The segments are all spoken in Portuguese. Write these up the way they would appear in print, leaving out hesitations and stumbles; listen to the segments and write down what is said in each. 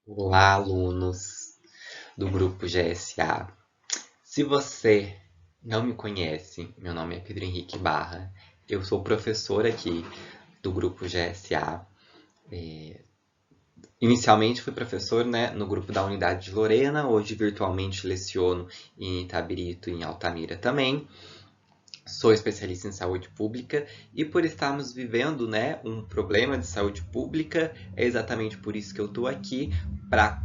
Olá, alunos do grupo GSA. Se você não me conhece, meu nome é Pedro Henrique Barra. Eu sou professor aqui do grupo GSA. Inicialmente fui professor, né, no grupo da unidade de Lorena. Hoje virtualmente leciono em Itabirito e em Altamira também. Sou especialista em saúde pública e por estarmos vivendo, né, um problema de saúde pública, é exatamente por isso que eu estou aqui para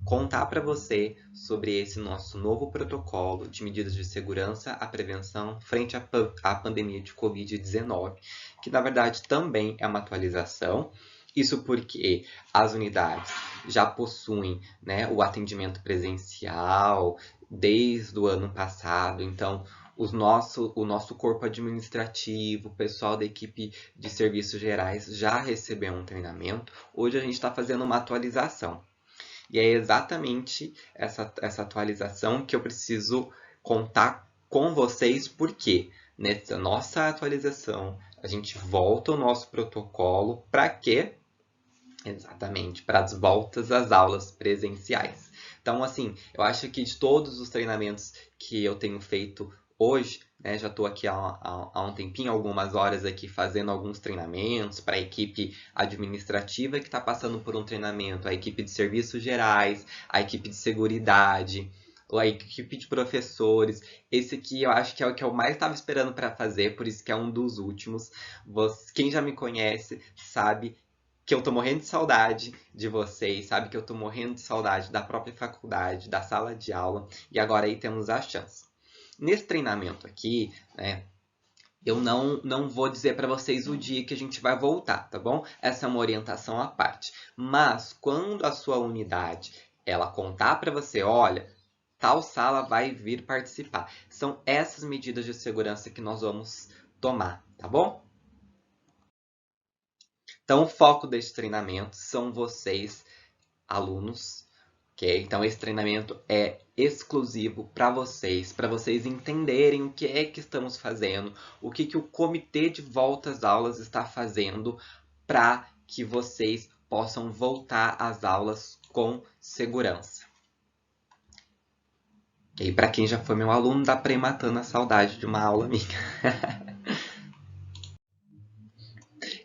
contar para você sobre esse nosso novo protocolo de medidas de segurança à prevenção frente à pandemia de Covid-19, que na verdade também é uma atualização. Isso porque as unidades já possuem, né, o atendimento presencial desde o ano passado, então o nosso corpo administrativo, o pessoal da equipe de serviços gerais já recebeu um treinamento. Hoje a gente está fazendo uma atualização. E é exatamente essa atualização que eu preciso contar com vocês, porque nessa nossa atualização a gente volta ao nosso protocolo para quê? Exatamente, para as voltas às aulas presenciais. Então, assim, eu acho que de todos os treinamentos que eu tenho feito hoje, né, já estou aqui há um tempinho, algumas horas aqui fazendo alguns treinamentos para a equipe administrativa que está passando por um treinamento, a equipe de serviços gerais, a equipe de seguridade, a equipe de professores. Esse aqui eu acho que é o que eu mais estava esperando para fazer, por isso que é um dos últimos. Quem já me conhece sabe que eu tô morrendo de saudade de vocês, sabe? Que eu tô morrendo de saudade da própria faculdade, da sala de aula, e agora aí temos a chance. Nesse treinamento aqui, né, eu não vou dizer para vocês o dia que a gente vai voltar, tá bom? Essa é uma orientação à parte. Mas quando a sua unidade ela contar para você, olha, tal sala vai vir participar. São essas medidas de segurança que nós vamos tomar, tá bom? Então, o foco deste treinamento são vocês, alunos, ok? Então, esse treinamento é exclusivo para vocês entenderem o que é que estamos fazendo, o que o Comitê de Volta às Aulas está fazendo para que vocês possam voltar às aulas com segurança. E para quem já foi meu aluno, dá para ir matando a saudade de uma aula minha.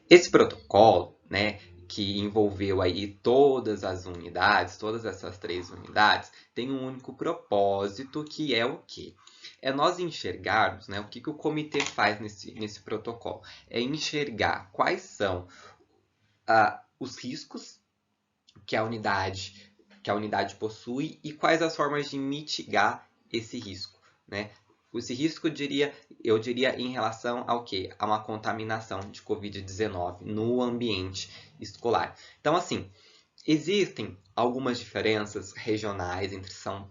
Esse protocolo, né, que envolveu aí todas as unidades, todas essas 3 unidades, tem um único propósito, que é o quê? É nós enxergarmos, né, o que o comitê faz nesse protocolo. É enxergar quais são os riscos que a unidade possui e quais as formas de mitigar esse risco, né? Esse risco, eu diria em relação ao quê? A uma contaminação de Covid-19 no ambiente escolar. Então, assim, existem algumas diferenças regionais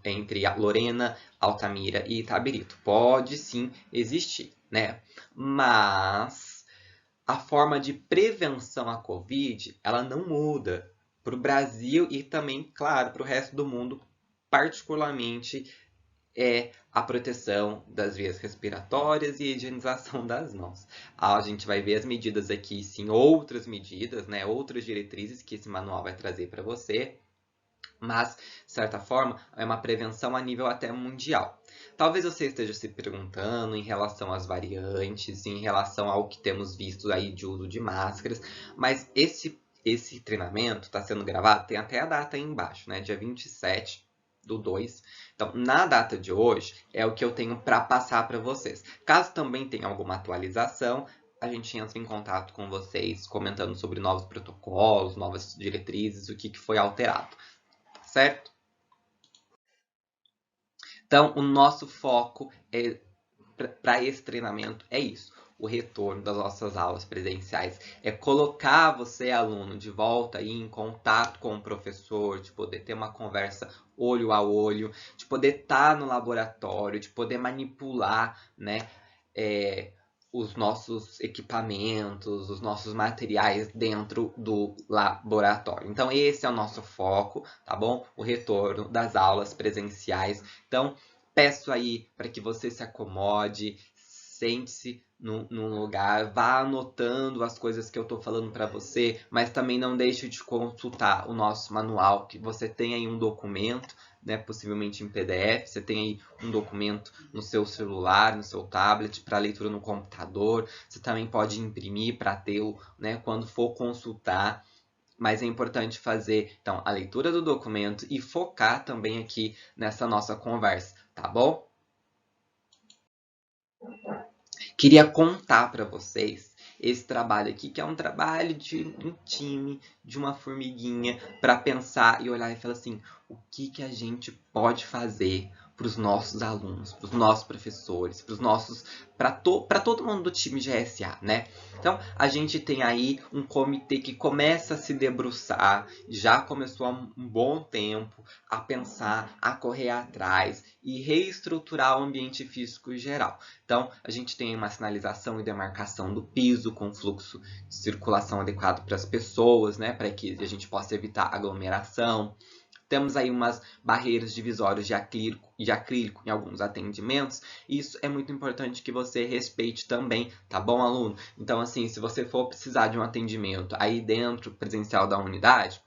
entre a Lorena, Altamira e Itabirito. Pode sim existir, né? Mas a forma de prevenção à Covid, ela não muda para o Brasil e também, claro, para o resto do mundo, particularmente é a proteção das vias respiratórias e a higienização das mãos. A gente vai ver as medidas aqui, sim, outras medidas, né, outras diretrizes que esse manual vai trazer para você, mas, de certa forma, é uma prevenção a nível até mundial. Talvez você esteja se perguntando em relação às variantes, em relação ao que temos visto aí de uso de máscaras, mas esse treinamento está sendo gravado, tem até a data aí embaixo, né? Dia 27/2. Então, na data de hoje, é o que eu tenho para passar para vocês. Caso também tenha alguma atualização, a gente entra em contato com vocês, comentando sobre novos protocolos, novas diretrizes, o que foi alterado, certo? Então, o nosso foco para esse treinamento é isso. O retorno das nossas aulas presenciais é colocar você, aluno, de volta aí em contato com o professor, de poder ter uma conversa olho a olho, de poder estar no laboratório, de poder manipular, né, os nossos equipamentos, os nossos materiais dentro do laboratório. Então, esse é o nosso foco, tá bom? O retorno das aulas presenciais. Então, peço aí para que você se acomode, sente-se num lugar, vá anotando as coisas que eu estou falando para você, mas também não deixe de consultar o nosso manual, que você tem aí um documento, né, possivelmente em PDF, você tem aí um documento no seu celular, no seu tablet, para leitura no computador, você também pode imprimir para tê-lo, né, quando for consultar. Mas é importante fazer, então, a leitura do documento e focar também aqui nessa nossa conversa, tá bom? Queria contar para vocês esse trabalho aqui, que é um trabalho de um time, de uma formiguinha, para pensar e olhar e falar assim, o que a gente pode fazer para os nossos alunos, para os nossos professores, para todo mundo do time GSA, né? Então, a gente tem aí um comitê que começa a se debruçar, já começou há um bom tempo a pensar, a correr atrás e reestruturar o ambiente físico geral. Então, a gente tem uma sinalização e demarcação do piso com fluxo de circulação adequado para as pessoas, né, para que a gente possa evitar aglomeração. Temos aí umas barreiras divisórias de acrílico em alguns atendimentos. Isso é muito importante que você respeite também, tá bom, aluno? Então, assim, se você for precisar de um atendimento aí dentro presencial da unidade,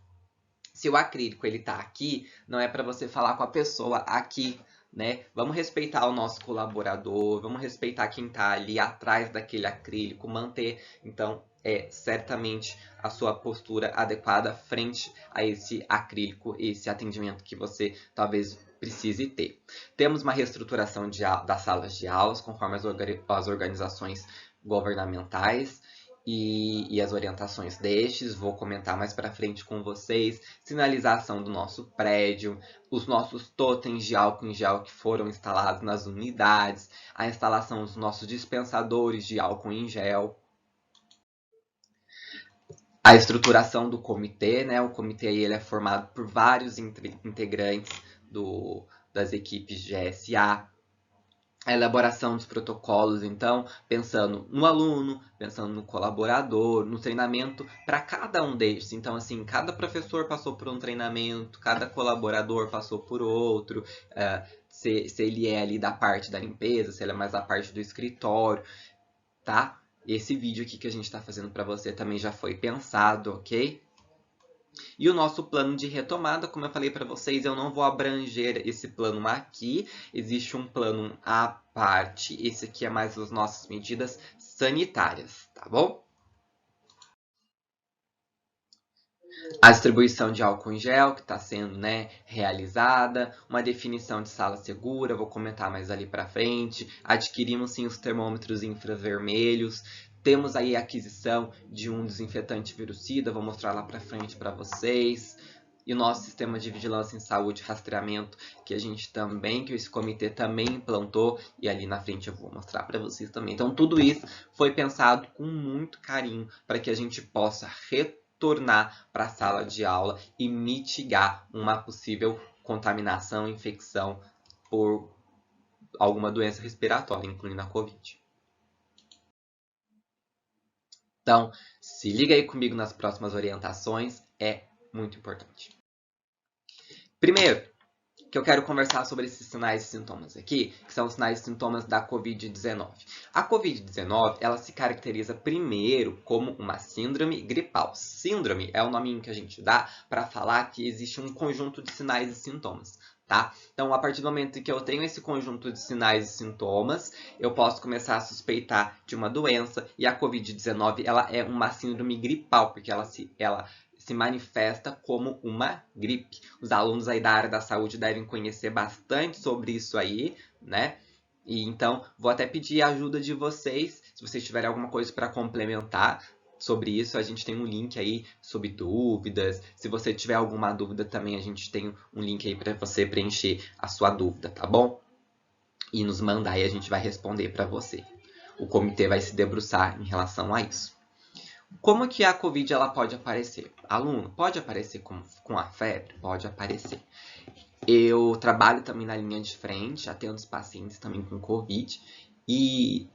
se o acrílico ele tá aqui, não é para você falar com a pessoa aqui, né? Vamos respeitar o nosso colaborador, vamos respeitar quem está ali atrás daquele acrílico, manter, então, certamente a sua postura adequada frente a esse acrílico, esse atendimento que você talvez precise ter. Temos uma reestruturação das salas de aulas, conforme as organizações governamentais e as orientações destes, vou comentar mais para frente com vocês, sinalização do nosso prédio, os nossos totens de álcool em gel que foram instalados nas unidades, a instalação dos nossos dispensadores de álcool em gel, a estruturação do comitê, né? O comitê aí, ele é formado por vários integrantes das equipes GSA, a elaboração dos protocolos, então, pensando no aluno, pensando no colaborador, no treinamento para cada um deles. Então, assim, cada professor passou por um treinamento, cada colaborador passou por outro, se ele é ali da parte da limpeza, se ele é mais da parte do escritório, tá? Esse vídeo aqui que a gente está fazendo para você também já foi pensado, ok? E o nosso plano de retomada, como eu falei para vocês, eu não vou abranger esse plano aqui. Existe um plano à parte. Esse aqui é mais as nossas medidas sanitárias, tá bom? A distribuição de álcool em gel que está sendo, né, realizada, uma definição de sala segura, vou comentar mais ali para frente. Adquirimos sim os termômetros infravermelhos. Temos aí a aquisição de um desinfetante virucida, vou mostrar lá para frente para vocês. E o nosso sistema de vigilância em saúde e rastreamento, que esse comitê também implantou, e ali na frente eu vou mostrar para vocês também. Então, tudo isso foi pensado com muito carinho para que a gente possa retornar para a sala de aula e mitigar uma possível contaminação, infecção por alguma doença respiratória, incluindo a Covid. Então, se liga aí comigo nas próximas orientações, é muito importante. Primeiro, que eu quero conversar sobre esses sinais e sintomas aqui, que são os sinais e sintomas da Covid-19. A Covid-19, ela se caracteriza primeiro como uma síndrome gripal. Síndrome é o nominho que a gente dá para falar que existe um conjunto de sinais e sintomas, tá? Então, a partir do momento que eu tenho esse conjunto de sinais e sintomas, eu posso começar a suspeitar de uma doença, e a Covid-19, ela é uma síndrome gripal, porque ela se manifesta como uma gripe. Os alunos aí da área da saúde devem conhecer bastante sobre isso aí, né? E então, vou até pedir a ajuda de vocês, se vocês tiverem alguma coisa para complementar sobre isso, a gente tem um link aí sobre dúvidas. Se você tiver alguma dúvida também, a gente tem um link aí para você preencher a sua dúvida, tá bom? E nos mandar e a gente vai responder para você. O comitê vai se debruçar em relação a isso. Como que a Covid ela pode aparecer? Aluno, pode aparecer com a febre? Pode aparecer. Eu trabalho também na linha de frente, atendo os pacientes também com Covid e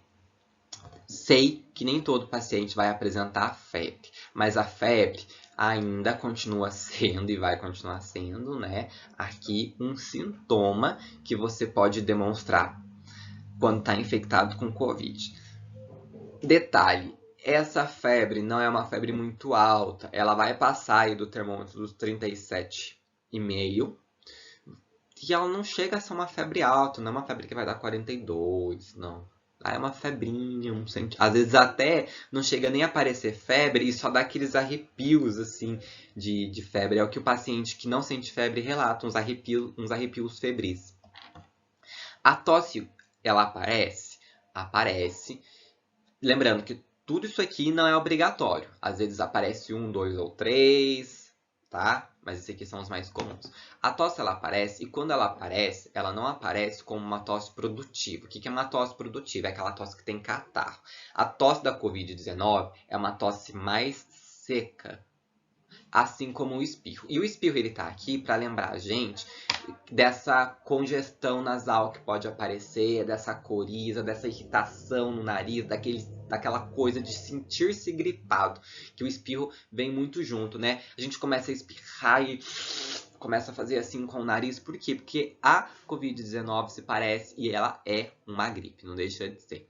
sei que nem todo paciente vai apresentar febre, mas a febre ainda continua sendo e vai continuar sendo, né, aqui um sintoma que você pode demonstrar quando está infectado com Covid. Detalhe, essa febre não é uma febre muito alta, ela vai passar aí do termômetro dos 37,5 e ela não chega a ser uma febre alta, não é uma febre que vai dar 42, não. É uma febrinha, às vezes até não chega nem a aparecer febre e só dá aqueles arrepios assim de febre. É o que o paciente que não sente febre relata, uns arrepios febris. A tosse, ela aparece? Aparece. Lembrando que tudo isso aqui não é obrigatório. Às vezes aparece 1, 2 ou 3, tá? Mas esses aqui são os mais comuns. A tosse, ela aparece, e quando ela aparece, ela não aparece como uma tosse produtiva. O que é uma tosse produtiva? É aquela tosse que tem catarro. A tosse da Covid-19 é uma tosse mais seca, assim como o espirro. E o espirro, ele tá aqui para lembrar a gente dessa congestão nasal que pode aparecer, dessa coriza, dessa irritação no nariz, daquela coisa de sentir-se gripado, que o espirro vem muito junto, né? A gente começa a espirrar e começa a fazer assim com o nariz, por quê? Porque a Covid-19 se parece e ela é uma gripe, não deixa de ser.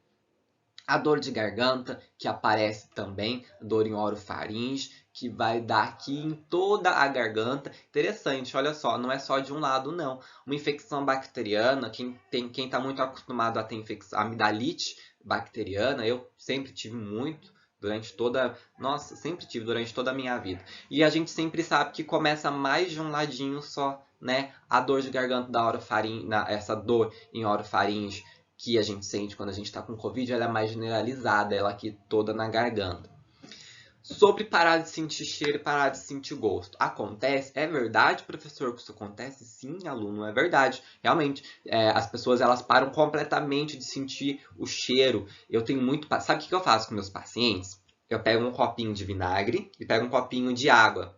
A dor de garganta, que aparece também, dor em orofaringe, que vai dar aqui em toda a garganta. Interessante, olha só, não é só de um lado, não. Uma infecção bacteriana, quem está muito acostumado a ter amidalite bacteriana, eu sempre tive muito sempre tive durante toda a minha vida. E a gente sempre sabe que começa mais de um ladinho só, né? A dor de garganta da orofaringe, essa dor em orofaringe, que a gente sente quando a gente está com Covid, ela é mais generalizada, ela aqui toda na garganta. Sobre parar de sentir cheiro e parar de sentir gosto. Acontece? É verdade, professor, que isso acontece? Sim, aluno, é verdade. Realmente, as pessoas elas param completamente de sentir o cheiro. Eu tenho muito... Sabe o que eu faço com meus pacientes? Eu pego um copinho de vinagre e pego um copinho de água.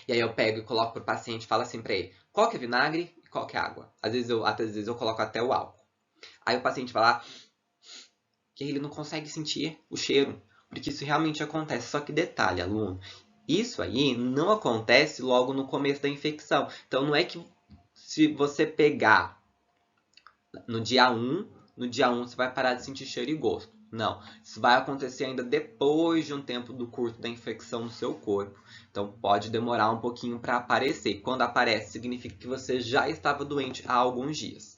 E aí eu pego e coloco pro paciente e falo assim pra ele, qual que é vinagre e qual que é água? Às vezes eu coloco até o álcool. Aí o paciente vai lá que ele não consegue sentir o cheiro, porque isso realmente acontece. Só que detalhe, aluno, isso aí não acontece logo no começo da infecção. Então não é que se você pegar no dia 1, você vai parar de sentir cheiro e gosto. Não, isso vai acontecer ainda depois de um tempo do curso da infecção no seu corpo. Então pode demorar um pouquinho para aparecer. Quando aparece, significa que você já estava doente há alguns dias.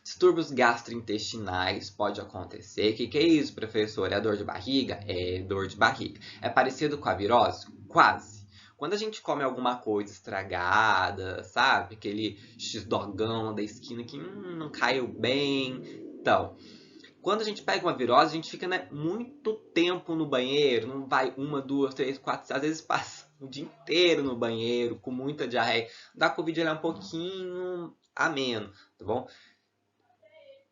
Distúrbios gastrointestinais pode acontecer. O que é isso, professor? É dor de barriga? É dor de barriga. É parecido com a virose? Quase. Quando a gente come alguma coisa estragada, sabe? Aquele x-dogão da esquina que não caiu bem. Então, quando a gente pega uma virose, a gente fica, né, muito tempo no banheiro. Não vai 1, 2, 3, 4, às vezes passa o dia inteiro no banheiro, com muita diarreia. Da Covid ela é um pouquinho ameno, tá bom?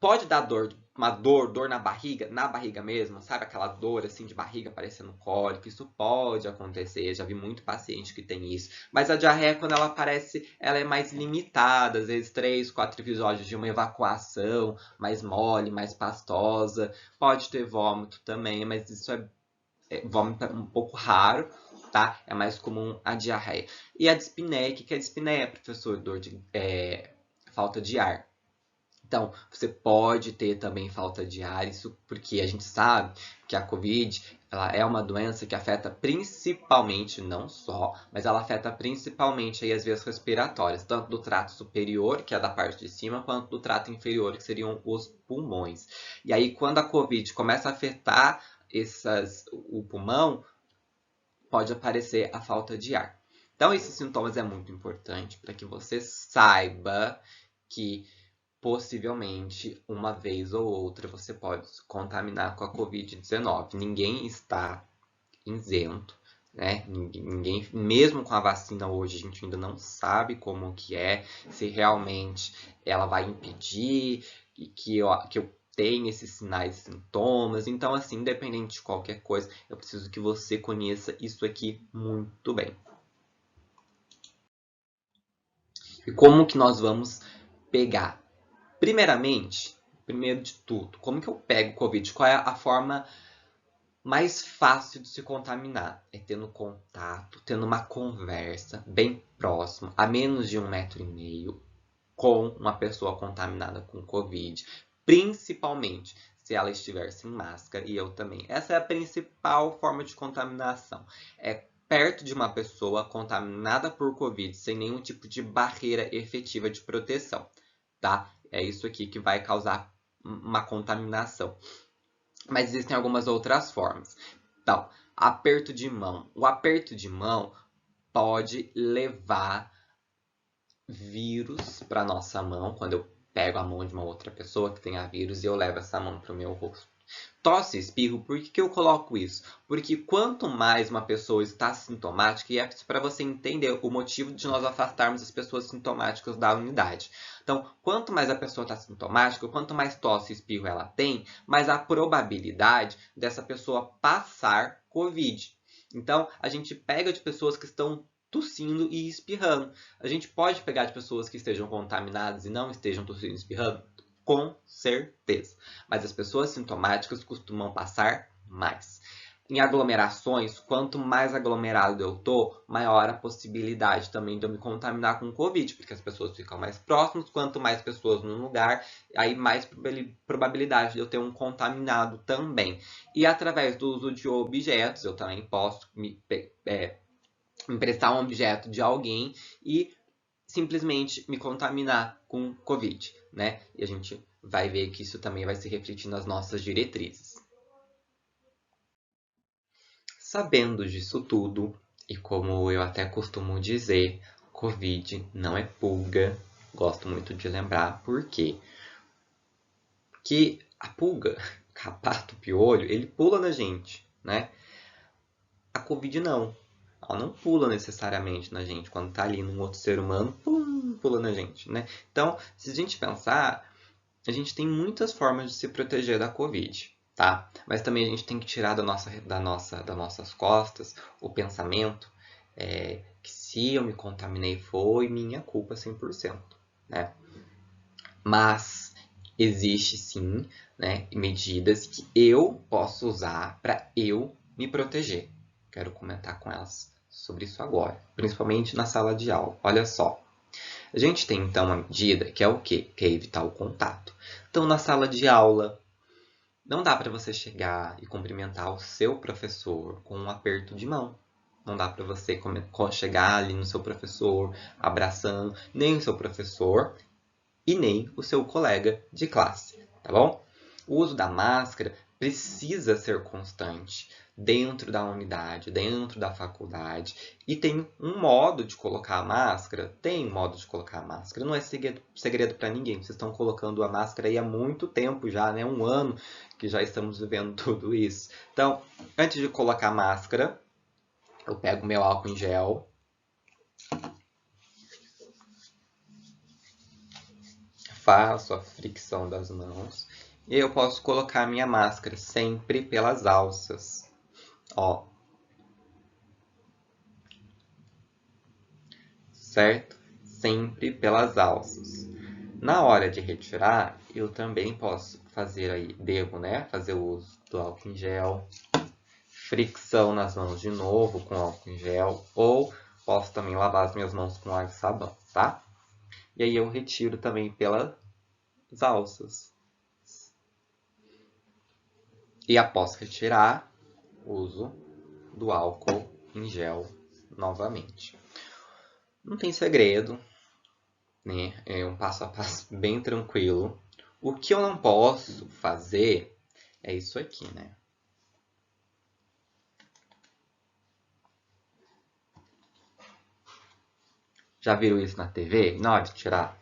Pode dar dor na barriga mesmo, sabe? Aquela dor assim de barriga parecendo cólica, isso pode acontecer, já vi muito paciente que tem isso. Mas a diarreia, quando ela aparece, ela é mais limitada, às vezes 3, 4 episódios de uma evacuação, mais mole, mais pastosa. Pode ter vômito também, mas isso vômito é um pouco raro, tá? É mais comum a diarreia. E a dispneia, o que é a dispneia, professor? Falta de ar. Então, você pode ter também falta de ar, isso porque a gente sabe que a Covid ela é uma doença que afeta principalmente, não só, mas ela afeta principalmente aí as vias respiratórias, tanto do trato superior, que é da parte de cima, quanto do trato inferior, que seriam os pulmões. E aí, quando a Covid começa a afetar o pulmão, pode aparecer a falta de ar. Então, esses sintomas é muito importante para que você saiba que possivelmente, uma vez ou outra, você pode se contaminar com a Covid-19. Ninguém está isento, né? Ninguém, mesmo com a vacina hoje, a gente ainda não sabe como que é, se realmente ela vai impedir que eu tenha esses sinais e sintomas. Então, assim, independente de qualquer coisa, eu preciso que você conheça isso aqui muito bem. E como que nós vamos pegar? Primeiro de tudo, como que eu pego Covid? Qual é a forma mais fácil de se contaminar? É tendo contato, tendo uma conversa bem próxima, a menos de 1,5 m, com uma pessoa contaminada com Covid. principalmente se ela estiver sem máscara e eu também. Essa é a principal forma de contaminação. É perto de uma pessoa contaminada por Covid sem nenhum tipo de barreira efetiva de proteção, tá? É isso aqui que vai causar uma contaminação. Mas existem algumas outras formas. Então, aperto de mão. O aperto de mão pode levar vírus para nossa mão, quando eu pego a mão de uma outra pessoa que tenha vírus e eu levo essa mão para o meu rosto. Tosse e espirro, por que eu coloco isso? Porque quanto mais uma pessoa está sintomática, e é para você entender o motivo de nós afastarmos as pessoas sintomáticas da unidade. Então, quanto mais a pessoa está sintomática, quanto mais tosse e espirro ela tem, mais a probabilidade dessa pessoa passar Covid. Então, a gente pega de pessoas que estão tossindo e espirrando. A gente pode pegar de pessoas que estejam contaminadas e não estejam tossindo e espirrando? Com certeza. Mas as pessoas sintomáticas costumam passar mais. Em aglomerações, quanto mais aglomerado eu tô, maior a possibilidade também de eu me contaminar com Covid, porque as pessoas ficam mais próximas, quanto mais pessoas no lugar, aí mais probabilidade de eu ter um contaminado também. E através do uso de objetos, eu também posso emprestar um objeto de alguém e simplesmente me contaminar com Covid, né? E a gente vai ver que isso também vai se refletir nas nossas diretrizes. Sabendo disso tudo, e como eu até costumo dizer, Covid não é pulga. Gosto muito de lembrar, por quê? Porque a pulga, carrapato, piolho, ele pula na gente, né? A Covid não. Ela não pula necessariamente na gente. Quando tá ali num outro ser humano, pula na gente, né? Então, se a gente pensar, a gente tem muitas formas de se proteger da Covid, tá? Mas também a gente tem que tirar das nossas costas o pensamento que se eu me contaminei foi minha culpa 100%, né? Mas existe sim, né, medidas que eu posso usar para eu me proteger. Quero comentar com elas sobre isso agora, principalmente na sala de aula. Olha só, a gente tem então uma medida que é o quê? Que é evitar o contato. Então, na sala de aula, não dá para você chegar e cumprimentar o seu professor com um aperto de mão. Não dá para você chegar ali no seu professor abraçando nem o seu professor e nem o seu colega de classe, tá bom? O uso da máscara precisa ser constante dentro da unidade, dentro da faculdade. E tem um modo de colocar a máscara? Tem um modo de colocar a máscara. Não é segredo para ninguém. Vocês estão colocando a máscara aí há muito tempo já, né? Um ano que já estamos vivendo tudo isso. Então, antes de colocar a máscara, eu pego meu álcool em gel. Faço a fricção das mãos. E eu posso colocar minha máscara sempre pelas alças. Ó. Certo? Sempre pelas alças. Na hora de retirar, eu também posso fazer aí, devo, né? Fazer o uso do álcool em gel. Fricção nas mãos de novo com álcool em gel. Ou posso também lavar as minhas mãos com água e sabão, tá? E aí eu retiro também pelas alças. E após retirar, uso do álcool em gel novamente. Não tem segredo, né? É um passo a passo bem tranquilo. O que eu não posso fazer é isso aqui, né? Já viram isso na TV? Na hora de tirar?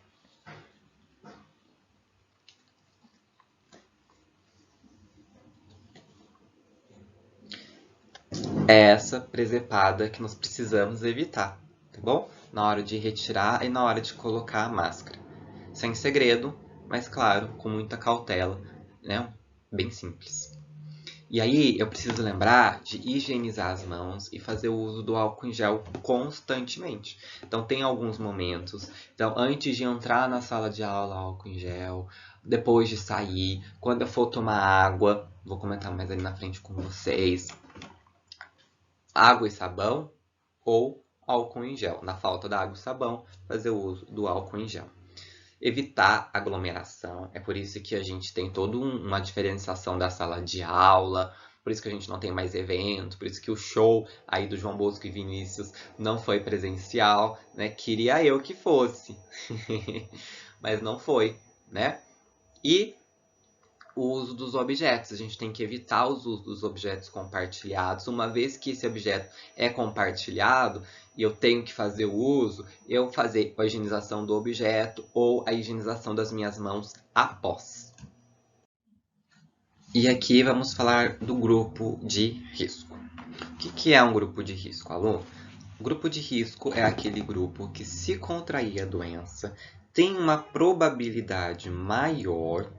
É essa presepada que nós precisamos evitar, tá bom? Na hora de retirar e na hora de colocar a máscara. Sem segredo, mas claro, com muita cautela, né? Bem simples. E aí eu preciso lembrar de higienizar as mãos e fazer o uso do álcool em gel constantemente. Então tem alguns momentos. Então antes de entrar na sala de aula, álcool em gel. Depois de sair, quando eu for tomar água, vou comentar mais ali na frente com vocês. Água e sabão ou álcool em gel. Na falta da água e sabão, fazer o uso do álcool em gel. evitar aglomeração. É por isso que a gente tem toda uma diferenciação da sala de aula, por isso que a gente não tem mais eventos, por isso que o show aí do João Bosco e Vinícius não foi presencial, né? Queria eu que fosse, mas não foi, né? E o uso dos objetos. A gente tem que evitar o uso dos objetos compartilhados. Uma vez que esse objeto é compartilhado e eu tenho que fazer o uso, eu fazer a higienização do objeto ou a higienização das minhas mãos após. E aqui vamos falar do grupo de risco. O que é um grupo de risco, aluno? O grupo de risco é aquele grupo que, se contrair a doença, tem uma probabilidade maior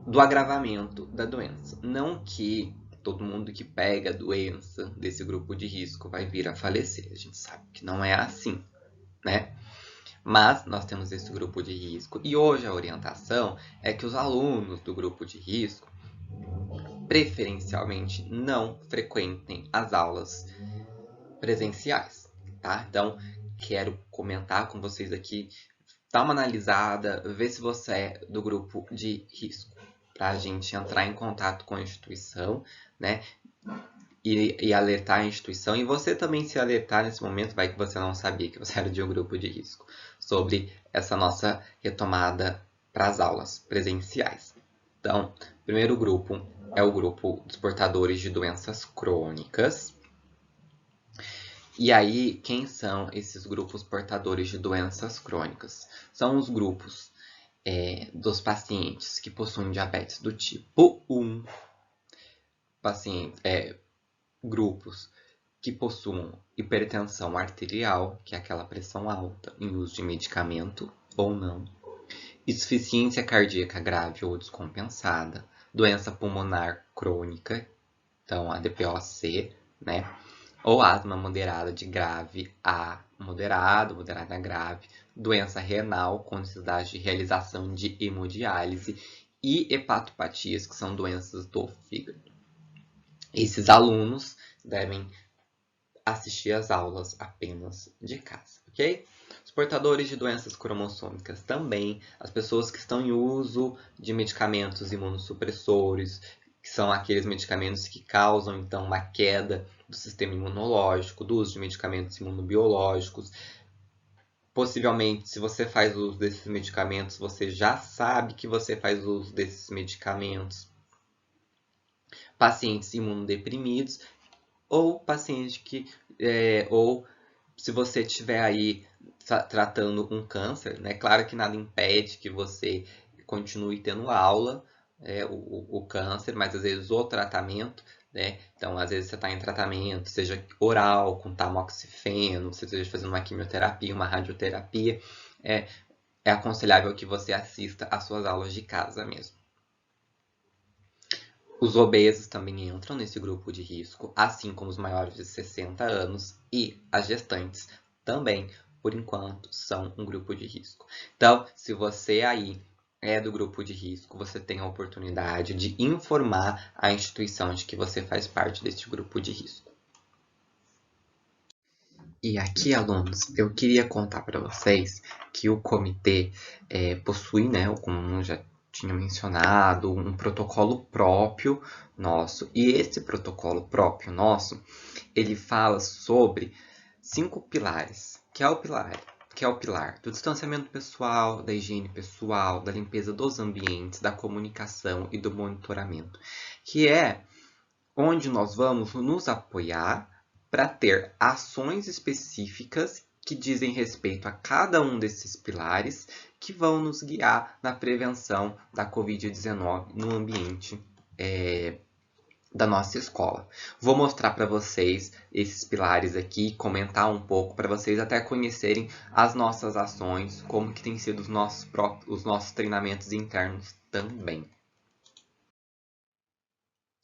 do agravamento da doença. Não que todo mundo que pega a doença desse grupo de risco vai vir a falecer. A gente sabe que não é assim, né? Mas nós temos esse grupo de risco e hoje a orientação é que os alunos do grupo de risco preferencialmente não frequentem as aulas presenciais, tá? Então, quero comentar com vocês aqui, dar uma analisada, ver se você é do grupo de risco, para a gente entrar em contato com a instituição, né? E alertar a instituição, e você também se alertar nesse momento, vai que você não sabia que você era de um grupo de risco, sobre essa nossa retomada para as aulas presenciais. Então, o primeiro grupo é o grupo dos portadores de doenças crônicas. E aí, quem são esses grupos portadores de doenças crônicas? São os grupos dos pacientes que possuem diabetes do tipo 1, grupos que possuam hipertensão arterial, que é aquela pressão alta em uso de medicamento ou não, insuficiência cardíaca grave ou descompensada, doença pulmonar crônica, então a DPOC, né? Ou asma moderada de grave a moderado, moderada a grave, doença renal com necessidade de realização de hemodiálise e hepatopatias, que são doenças do fígado. Esses alunos devem assistir às aulas apenas de casa, ok? Os portadores de doenças cromossômicas também, as pessoas que estão em uso de medicamentos imunossupressores, que são aqueles medicamentos que causam, então, uma queda do sistema imunológico, do uso de medicamentos imunobiológicos. Possivelmente, se você faz uso desses medicamentos, você já sabe que você faz uso desses medicamentos. Pacientes imunodeprimidos ou paciente ou se você estiver aí tratando um câncer, né? Claro que nada impede que você continue tendo aula, o câncer, mas às vezes o tratamento, né? Então, às vezes você está em tratamento, seja oral, com tamoxifeno, você esteja fazendo uma quimioterapia, uma radioterapia, é aconselhável que você assista às suas aulas de casa mesmo. Os obesos também entram nesse grupo de risco, assim como os maiores de 60 anos e as gestantes também, por enquanto, são um grupo de risco. Então, se você aí é do grupo de risco, você tem a oportunidade de informar a instituição de que você faz parte desse grupo de risco. E aqui, alunos, eu queria contar para vocês que o comitê possui, né, como já tinha mencionado, um protocolo próprio nosso. E esse protocolo próprio nosso, ele fala sobre 5 pilares, que é o pilar do distanciamento pessoal, da higiene pessoal, da limpeza dos ambientes, da comunicação e do monitoramento, que é onde nós vamos nos apoiar para ter ações específicas que dizem respeito a cada um desses pilares que vão nos guiar na prevenção da Covid-19 no ambiente da nossa escola. Vou mostrar para vocês esses pilares aqui, comentar um pouco para vocês até conhecerem as nossas ações, como que tem sido os nossos treinamentos internos também.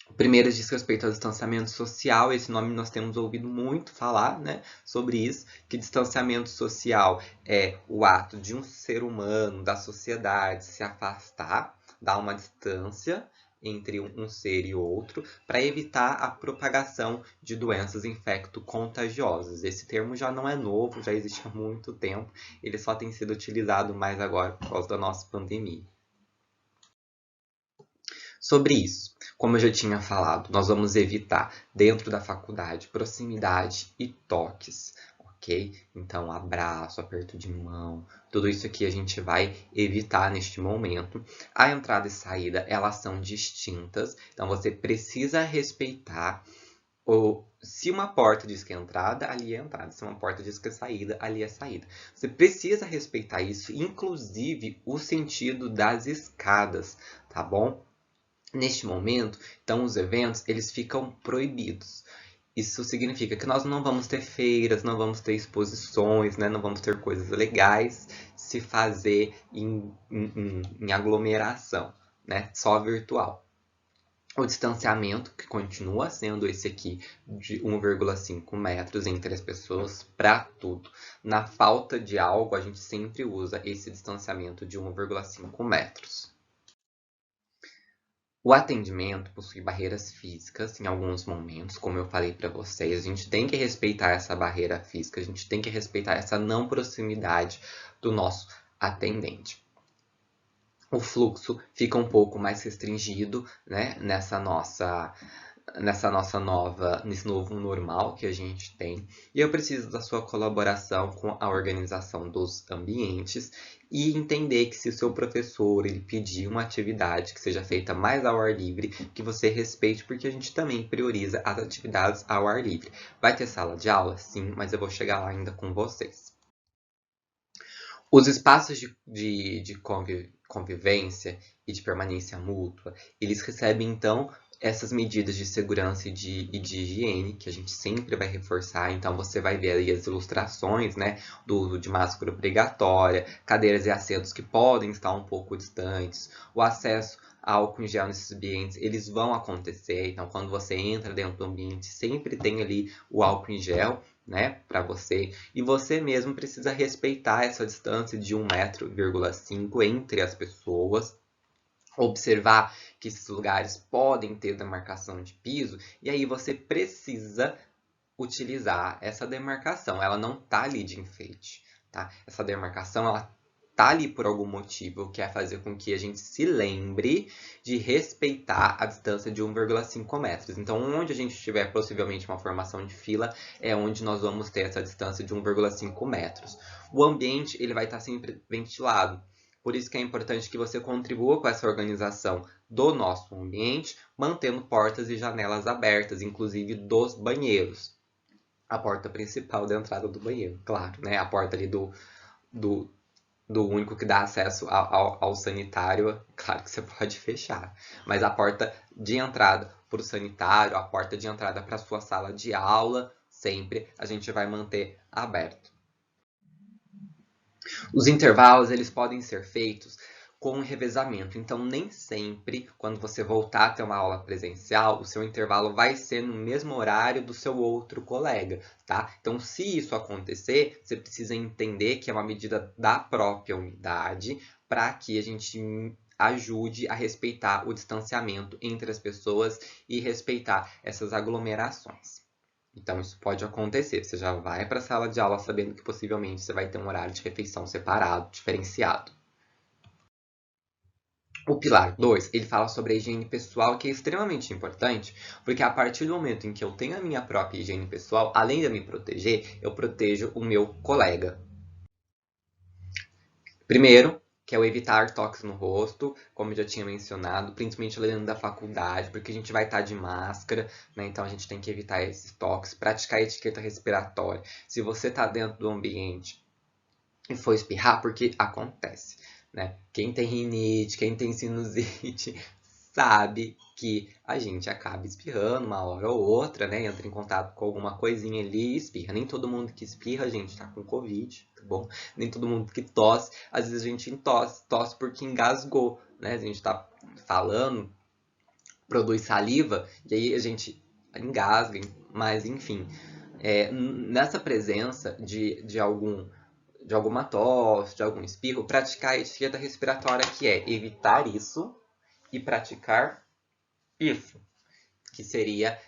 O primeiro diz respeito ao distanciamento social. Esse nome nós temos ouvido muito falar, né, sobre isso, que distanciamento social é o ato de um ser humano, da sociedade, se afastar, dar uma distância entre um ser e outro para evitar a propagação de doenças infecto-contagiosas. Esse termo já não é novo, já existe há muito tempo, ele só tem sido utilizado mais agora por causa da nossa pandemia. Sobre isso, como eu já tinha falado, nós vamos evitar dentro da faculdade proximidade e toques, ok? Então, abraço, aperto de mão, tudo isso aqui a gente vai evitar neste momento. A entrada e saída, elas são distintas, então você precisa respeitar. Se uma porta diz que é entrada, ali é entrada. Se uma porta diz que é saída, ali é saída. Você precisa respeitar isso, inclusive o sentido das escadas, tá bom? Neste momento, então, os eventos eles ficam proibidos. Isso significa que nós não vamos ter feiras, não vamos ter exposições, né? Não vamos ter coisas legais se fazer em aglomeração, né? Só virtual. O distanciamento, que continua sendo esse aqui de 1,5 metros entre as pessoas para tudo. Na falta de algo, a gente sempre usa esse distanciamento de 1,5 metros. O atendimento possui barreiras físicas em alguns momentos, como eu falei para vocês. A gente tem que respeitar essa barreira física, a gente tem que respeitar essa não proximidade do nosso atendente. O fluxo fica um pouco mais restringido, né, nesse novo normal que a gente tem. E eu preciso da sua colaboração com a organização dos ambientes e entender que se o seu professor ele pedir uma atividade que seja feita mais ao ar livre, que você respeite, porque a gente também prioriza as atividades ao ar livre. Vai ter sala de aula? Sim, mas eu vou chegar lá ainda com vocês. Os espaços de convivência e de permanência mútua, eles recebem, então, essas medidas de segurança e de higiene, que a gente sempre vai reforçar. Então, você vai ver aí as ilustrações, né, do uso de máscara obrigatória, cadeiras e assentos que podem estar um pouco distantes, o acesso a álcool em gel nesses ambientes, eles vão acontecer. Então, quando você entra dentro do ambiente, sempre tem ali o álcool em gel, né, para você, e você mesmo precisa respeitar essa distância de 1,5 metro entre as pessoas, observar que esses lugares podem ter demarcação de piso, e aí você precisa utilizar essa demarcação, ela não tá ali de enfeite, tá? Essa demarcação, ela tá ali por algum motivo, que é fazer com que a gente se lembre de respeitar a distância de 1,5 metros. Então, onde a gente tiver possivelmente uma formação de fila, é onde nós vamos ter essa distância de 1,5 metros. O ambiente ele vai estar sempre ventilado. Por isso que é importante que você contribua com essa organização do nosso ambiente, mantendo portas e janelas abertas, inclusive dos banheiros. A porta principal da entrada do banheiro, claro, né? A porta ali do único que dá acesso ao sanitário, claro que você pode fechar. Mas a porta de entrada para o sanitário, a porta de entrada para a sua sala de aula, sempre a gente vai manter aberto. Os intervalos eles podem ser feitos com um revezamento. Então, nem sempre, quando você voltar a ter uma aula presencial, o seu intervalo vai ser no mesmo horário do seu outro colega, tá? Então, se isso acontecer, você precisa entender que é uma medida da própria unidade para que a gente ajude a respeitar o distanciamento entre as pessoas e respeitar essas aglomerações. Então, isso pode acontecer. Você já vai para a sala de aula sabendo que possivelmente você vai ter um horário de refeição separado, diferenciado. O pilar 2, ele fala sobre a higiene pessoal, que é extremamente importante, porque a partir do momento em que eu tenho a minha própria higiene pessoal, além de me proteger, eu protejo o meu colega. Primeiro, que é o evitar toques no rosto, como eu já tinha mencionado, principalmente dentro da faculdade, porque a gente vai estar de máscara, né? Então a gente tem que evitar esses toques, praticar a etiqueta respiratória. Se você está dentro do ambiente e for espirrar, porque acontece, né? Quem tem rinite, quem tem sinusite, sabe que a gente acaba espirrando uma hora ou outra, né? Entra em contato com alguma coisinha ali e espirra. Nem todo mundo que espirra, gente, tá com Covid, tá bom? Nem todo mundo que tosse, às vezes a gente tosse porque engasgou, né? A gente tá falando, produz saliva, e aí a gente engasga, mas enfim. Nessa presença de alguma tosse, de algum espirro, praticar a etiqueta respiratória, que é evitar isso e praticar Isso, que seria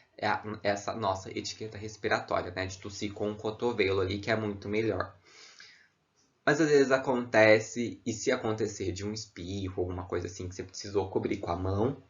essa nossa etiqueta respiratória, né? De tossir com o cotovelo ali, que é muito melhor. Mas às vezes acontece, e se acontecer de um espirro, alguma coisa assim, que você precisou cobrir com a mão,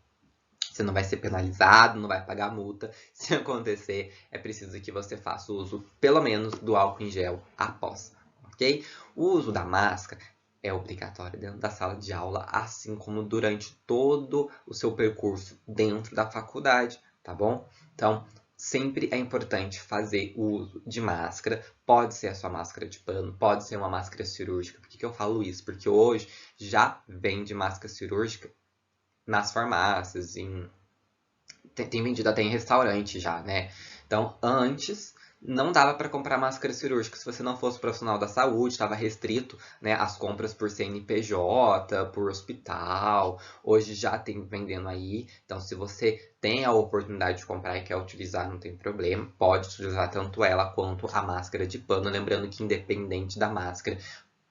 você não vai ser penalizado, não vai pagar multa. Se acontecer, é preciso que você faça uso, pelo menos, do álcool em gel após, ok? O uso da máscara é obrigatório dentro da sala de aula, assim como durante todo o seu percurso dentro da faculdade, tá bom? Então, sempre é importante fazer o uso de máscara. Pode ser a sua máscara de pano, pode ser uma máscara cirúrgica. Por que eu falo isso? Porque hoje já vende máscara cirúrgica nas farmácias, tem vendido até em restaurante já, né? Então, antes não dava para comprar máscara cirúrgica se você não fosse profissional da saúde, estava restrito, né, as compras por CNPJ, por hospital. Hoje já tem vendendo aí. Então, se você tem a oportunidade de comprar e quer utilizar, não tem problema. Pode utilizar tanto ela quanto a máscara de pano. Lembrando que independente da máscara,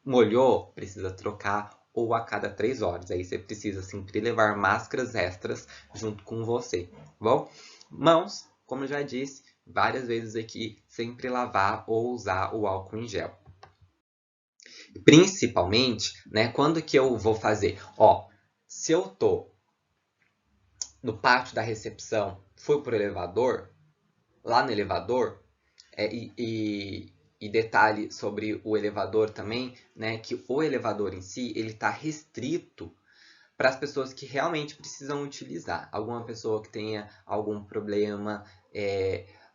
molhou, precisa trocar ou a cada 3 horas. Aí você precisa sempre levar máscaras extras junto com você, tá bom? Mãos, como eu já disse várias vezes aqui, sempre lavar ou usar o álcool em gel. Principalmente, né, quando que eu vou fazer? Ó, se eu tô no pátio da recepção, fui pro elevador, lá no elevador, e detalhe sobre o elevador também, né, que o elevador em si, ele está restrito para as pessoas que realmente precisam utilizar. Alguma pessoa que tenha algum problema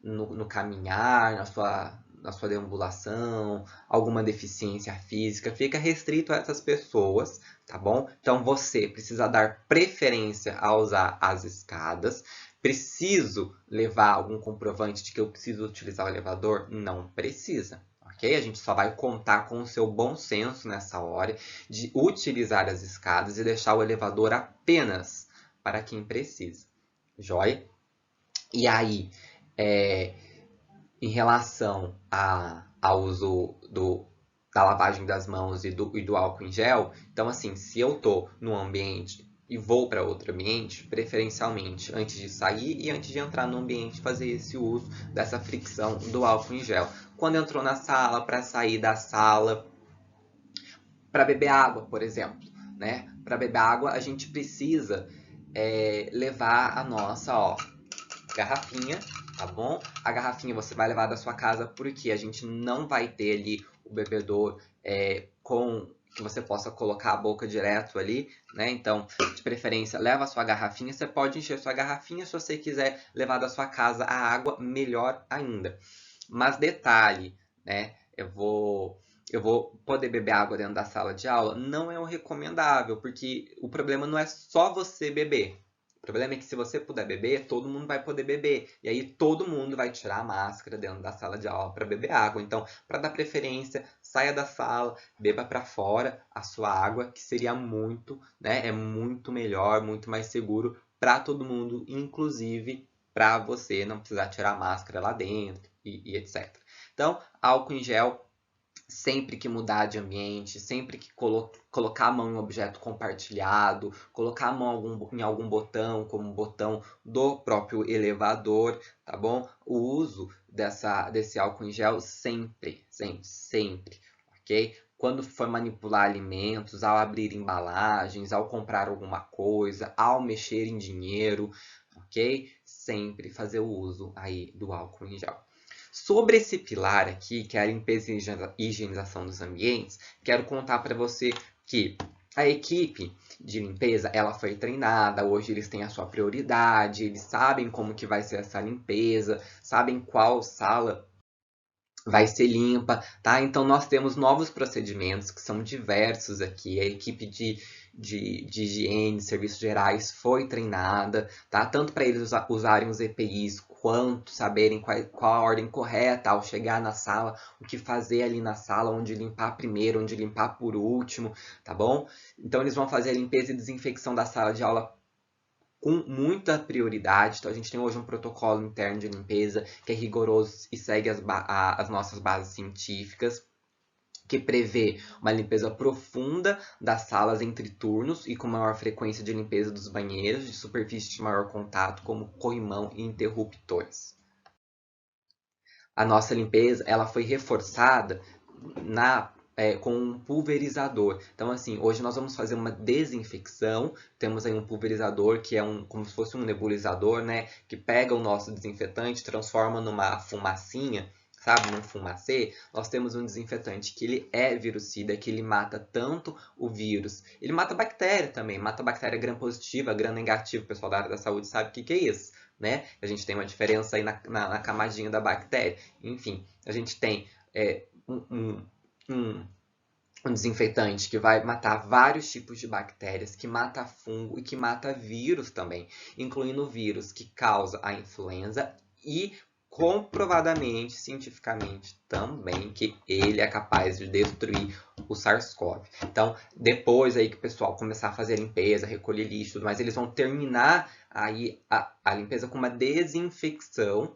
no caminhar, na sua deambulação, alguma deficiência física, fica restrito a essas pessoas, tá bom? Então você precisa dar preferência a usar as escadas. Preciso levar algum comprovante de que eu preciso utilizar o elevador? Não precisa. Ok? A gente só vai contar com o seu bom senso nessa hora de utilizar as escadas e deixar o elevador apenas para quem precisa. Joia? E aí, em relação ao uso da lavagem das mãos e do álcool em gel, então assim, se eu estou num ambiente e vou para outro ambiente, preferencialmente antes de sair e antes de entrar no ambiente, fazer esse uso dessa fricção do álcool em gel. Quando entrou na sala, para sair da sala, para beber água, por exemplo, né? Para beber água, a gente precisa levar a nossa, garrafinha, tá bom? A garrafinha você vai levar da sua casa porque a gente não vai ter ali o bebedor com que você possa colocar a boca direto ali, né? Então, de preferência, leva a sua garrafinha. Você pode encher a sua garrafinha se você quiser levar da sua casa a água, melhor ainda. Mas detalhe, né? Eu vou poder beber água dentro da sala de aula? Não é o recomendável, porque o problema não é só você beber. O problema é que se você puder beber, todo mundo vai poder beber. E aí todo mundo vai tirar a máscara dentro da sala de aula para beber água. Então, para dar preferência, saia da sala, beba para fora a sua água, que seria muito, né? É muito melhor, muito mais seguro para todo mundo, inclusive para você não precisar tirar a máscara lá dentro e etc. Então, álcool em gel sempre que mudar de ambiente, sempre que colocar a mão em um objeto compartilhado, colocar a mão em algum botão, como o botão do próprio elevador, tá bom? O uso desse álcool em gel sempre, sempre, sempre, ok? Quando for manipular alimentos, ao abrir embalagens, ao comprar alguma coisa, ao mexer em dinheiro, ok? Sempre fazer o uso aí do álcool em gel. Sobre esse pilar aqui, que é a limpeza e higienização dos ambientes, quero contar para você que a equipe de limpeza, ela foi treinada, hoje eles têm a sua prioridade, eles sabem como que vai ser essa limpeza, sabem qual sala vai ser limpa, tá? Então nós temos novos procedimentos que são diversos aqui. A equipe de higiene, serviços gerais foi treinada, tá? Tanto para eles usarem os EPIs, quanto saberem qual a ordem correta ao chegar na sala, o que fazer ali na sala, onde limpar primeiro, onde limpar por último, tá bom? Então eles vão fazer a limpeza e desinfecção da sala de aula com muita prioridade. Então, a gente tem hoje um protocolo interno de limpeza que é rigoroso e segue as nossas bases científicas. que prevê uma limpeza profunda das salas entre turnos e com maior frequência de limpeza dos banheiros de superfície de maior contato, como corrimão e interruptores. A nossa limpeza ela foi reforçada com um pulverizador. Então, assim, hoje nós vamos fazer uma desinfecção. Temos aí um pulverizador que é como se fosse um nebulizador, né? Que pega o nosso desinfetante, transforma numa fumacinha, sabe, num fumacê. Nós temos um desinfetante que ele é virucida, que ele mata tanto o vírus, ele mata a bactéria também, mata a bactéria gram-positiva, gram-negativa. O pessoal da área da saúde sabe o que é isso, né? A gente tem uma diferença aí na camadinha da bactéria. Enfim, a gente tem um desinfetante que vai matar vários tipos de bactérias, que mata fungo e que mata vírus também, incluindo vírus que causa a influenza e comprovadamente, cientificamente também, que ele é capaz de destruir o SARS-CoV. Então, depois aí que o pessoal começar a fazer a limpeza, recolher lixo, tudo mais, eles vão terminar aí a limpeza com uma desinfecção,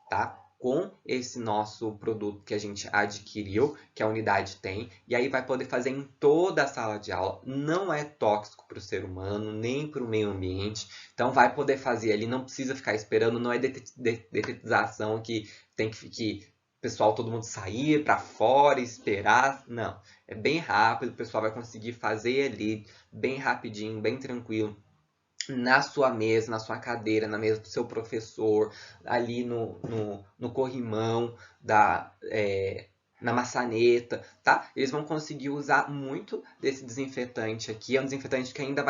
tá? Com esse nosso produto que a gente adquiriu, que a unidade tem, e aí vai poder fazer em toda a sala de aula. Não é tóxico para o ser humano, nem para o meio ambiente. Então vai poder fazer ali, não precisa ficar esperando, não é detetização que tem que pessoal, todo mundo sair para fora, esperar. Não, é bem rápido, o pessoal vai conseguir fazer ali bem rapidinho, bem tranquilo, na sua mesa, na sua cadeira, na mesa do seu professor, ali no corrimão, na maçaneta, tá? Eles vão conseguir usar muito desse desinfetante aqui. É um desinfetante que ainda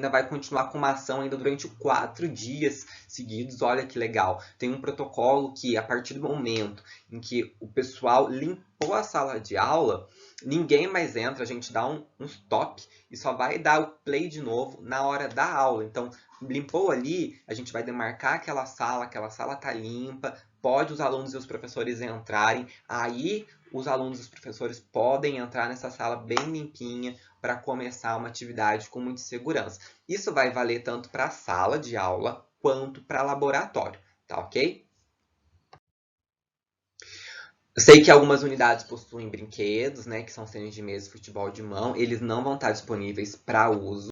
vai continuar com uma ação ainda durante 4 dias seguidos. Olha que legal. Tem um protocolo que, a partir do momento em que o pessoal limpou a sala de aula, ninguém mais entra, a gente dá um stop e só vai dar o play de novo na hora da aula. Então, limpou ali, a gente vai demarcar aquela sala tá limpa, pode os alunos e os professores entrarem, aí os alunos e os professores podem entrar nessa sala bem limpinha para começar uma atividade com muita segurança. Isso vai valer tanto para a sala de aula quanto para laboratório, tá ok? Eu sei que algumas unidades possuem brinquedos, né, que são tênis de mesa e futebol de mão. Eles não vão estar disponíveis para uso.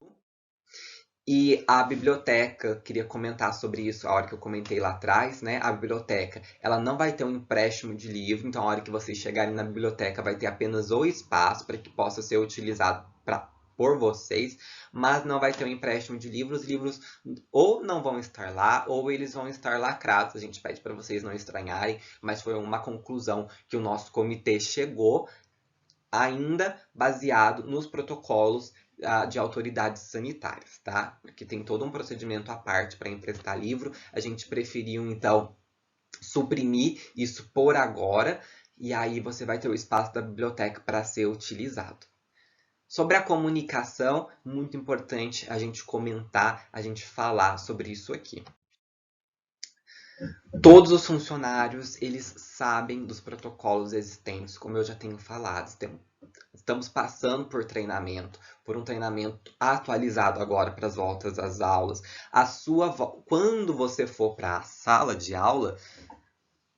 E a biblioteca, queria comentar sobre isso a hora que eu comentei lá atrás, né? A biblioteca, ela não vai ter um empréstimo de livro, então a hora que vocês chegarem na biblioteca vai ter apenas o espaço para que possa ser utilizado por vocês, mas não vai ter um empréstimo de livros. Os livros ou não vão estar lá, ou eles vão estar lacrados. A gente pede para vocês não estranharem, mas foi uma conclusão que o nosso comitê chegou, ainda baseado nos protocolos de autoridades sanitárias, tá? Porque tem todo um procedimento à parte para emprestar livro. A gente preferiu, então, suprimir isso por agora, e aí você vai ter o espaço da biblioteca para ser utilizado. Sobre a comunicação, muito importante a gente comentar, a gente falar sobre isso aqui. Todos os funcionários, eles sabem dos protocolos existentes, como eu já tenho falado. Estamos passando por um treinamento atualizado agora para as voltas às aulas. Quando você for para a sala de aula,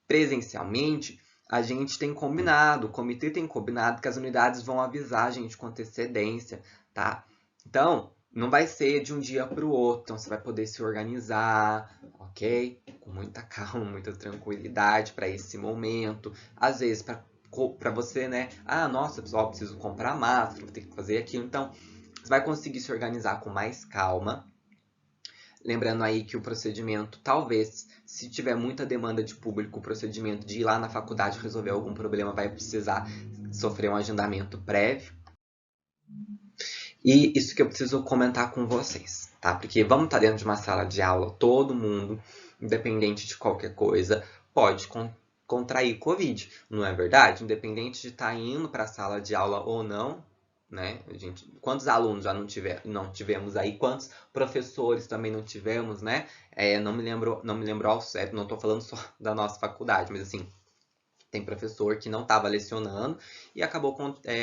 presencialmente, a gente tem combinado, o comitê tem combinado que as unidades vão avisar a gente com antecedência, tá? Então, não vai ser de um dia para o outro, então você vai poder se organizar, ok? Com muita calma, muita tranquilidade para esse momento. Às vezes, para você, né? Ah, nossa, pessoal, preciso comprar máscara, vou ter que fazer aquilo. Então, você vai conseguir se organizar com mais calma. Lembrando aí que o procedimento, talvez, se tiver muita demanda de público, o procedimento de ir lá na faculdade resolver algum problema vai precisar sofrer um agendamento prévio. E isso que eu preciso comentar com vocês, tá? Porque vamos estar dentro de uma sala de aula, todo mundo, independente de qualquer coisa, pode contrair Covid, não é verdade? Independente de estar indo para a sala de aula ou não, né? Quantos alunos já não tivemos aí? Quantos professores também não tivemos, né? Não me lembro ao certo, não estou falando só da nossa faculdade, mas assim, tem professor que não estava lecionando e acabou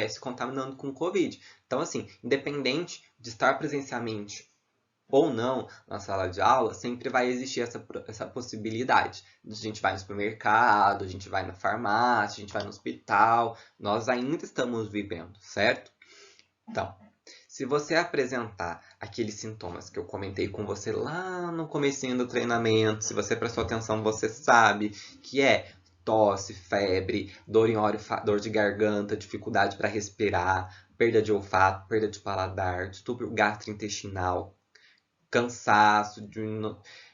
se contaminando com Covid. Então, assim, independente de estar presencialmente ou não na sala de aula, sempre vai existir essa possibilidade. A gente vai no supermercado, a gente vai na farmácia, a gente vai no hospital, nós ainda estamos vivendo, certo? Então, se você apresentar aqueles sintomas que eu comentei com você lá no comecinho do treinamento, se você prestou atenção, você sabe que é tosse, febre, dor de garganta, dificuldade para respirar, perda de olfato, perda de paladar, distúrbio gastrointestinal, cansaço,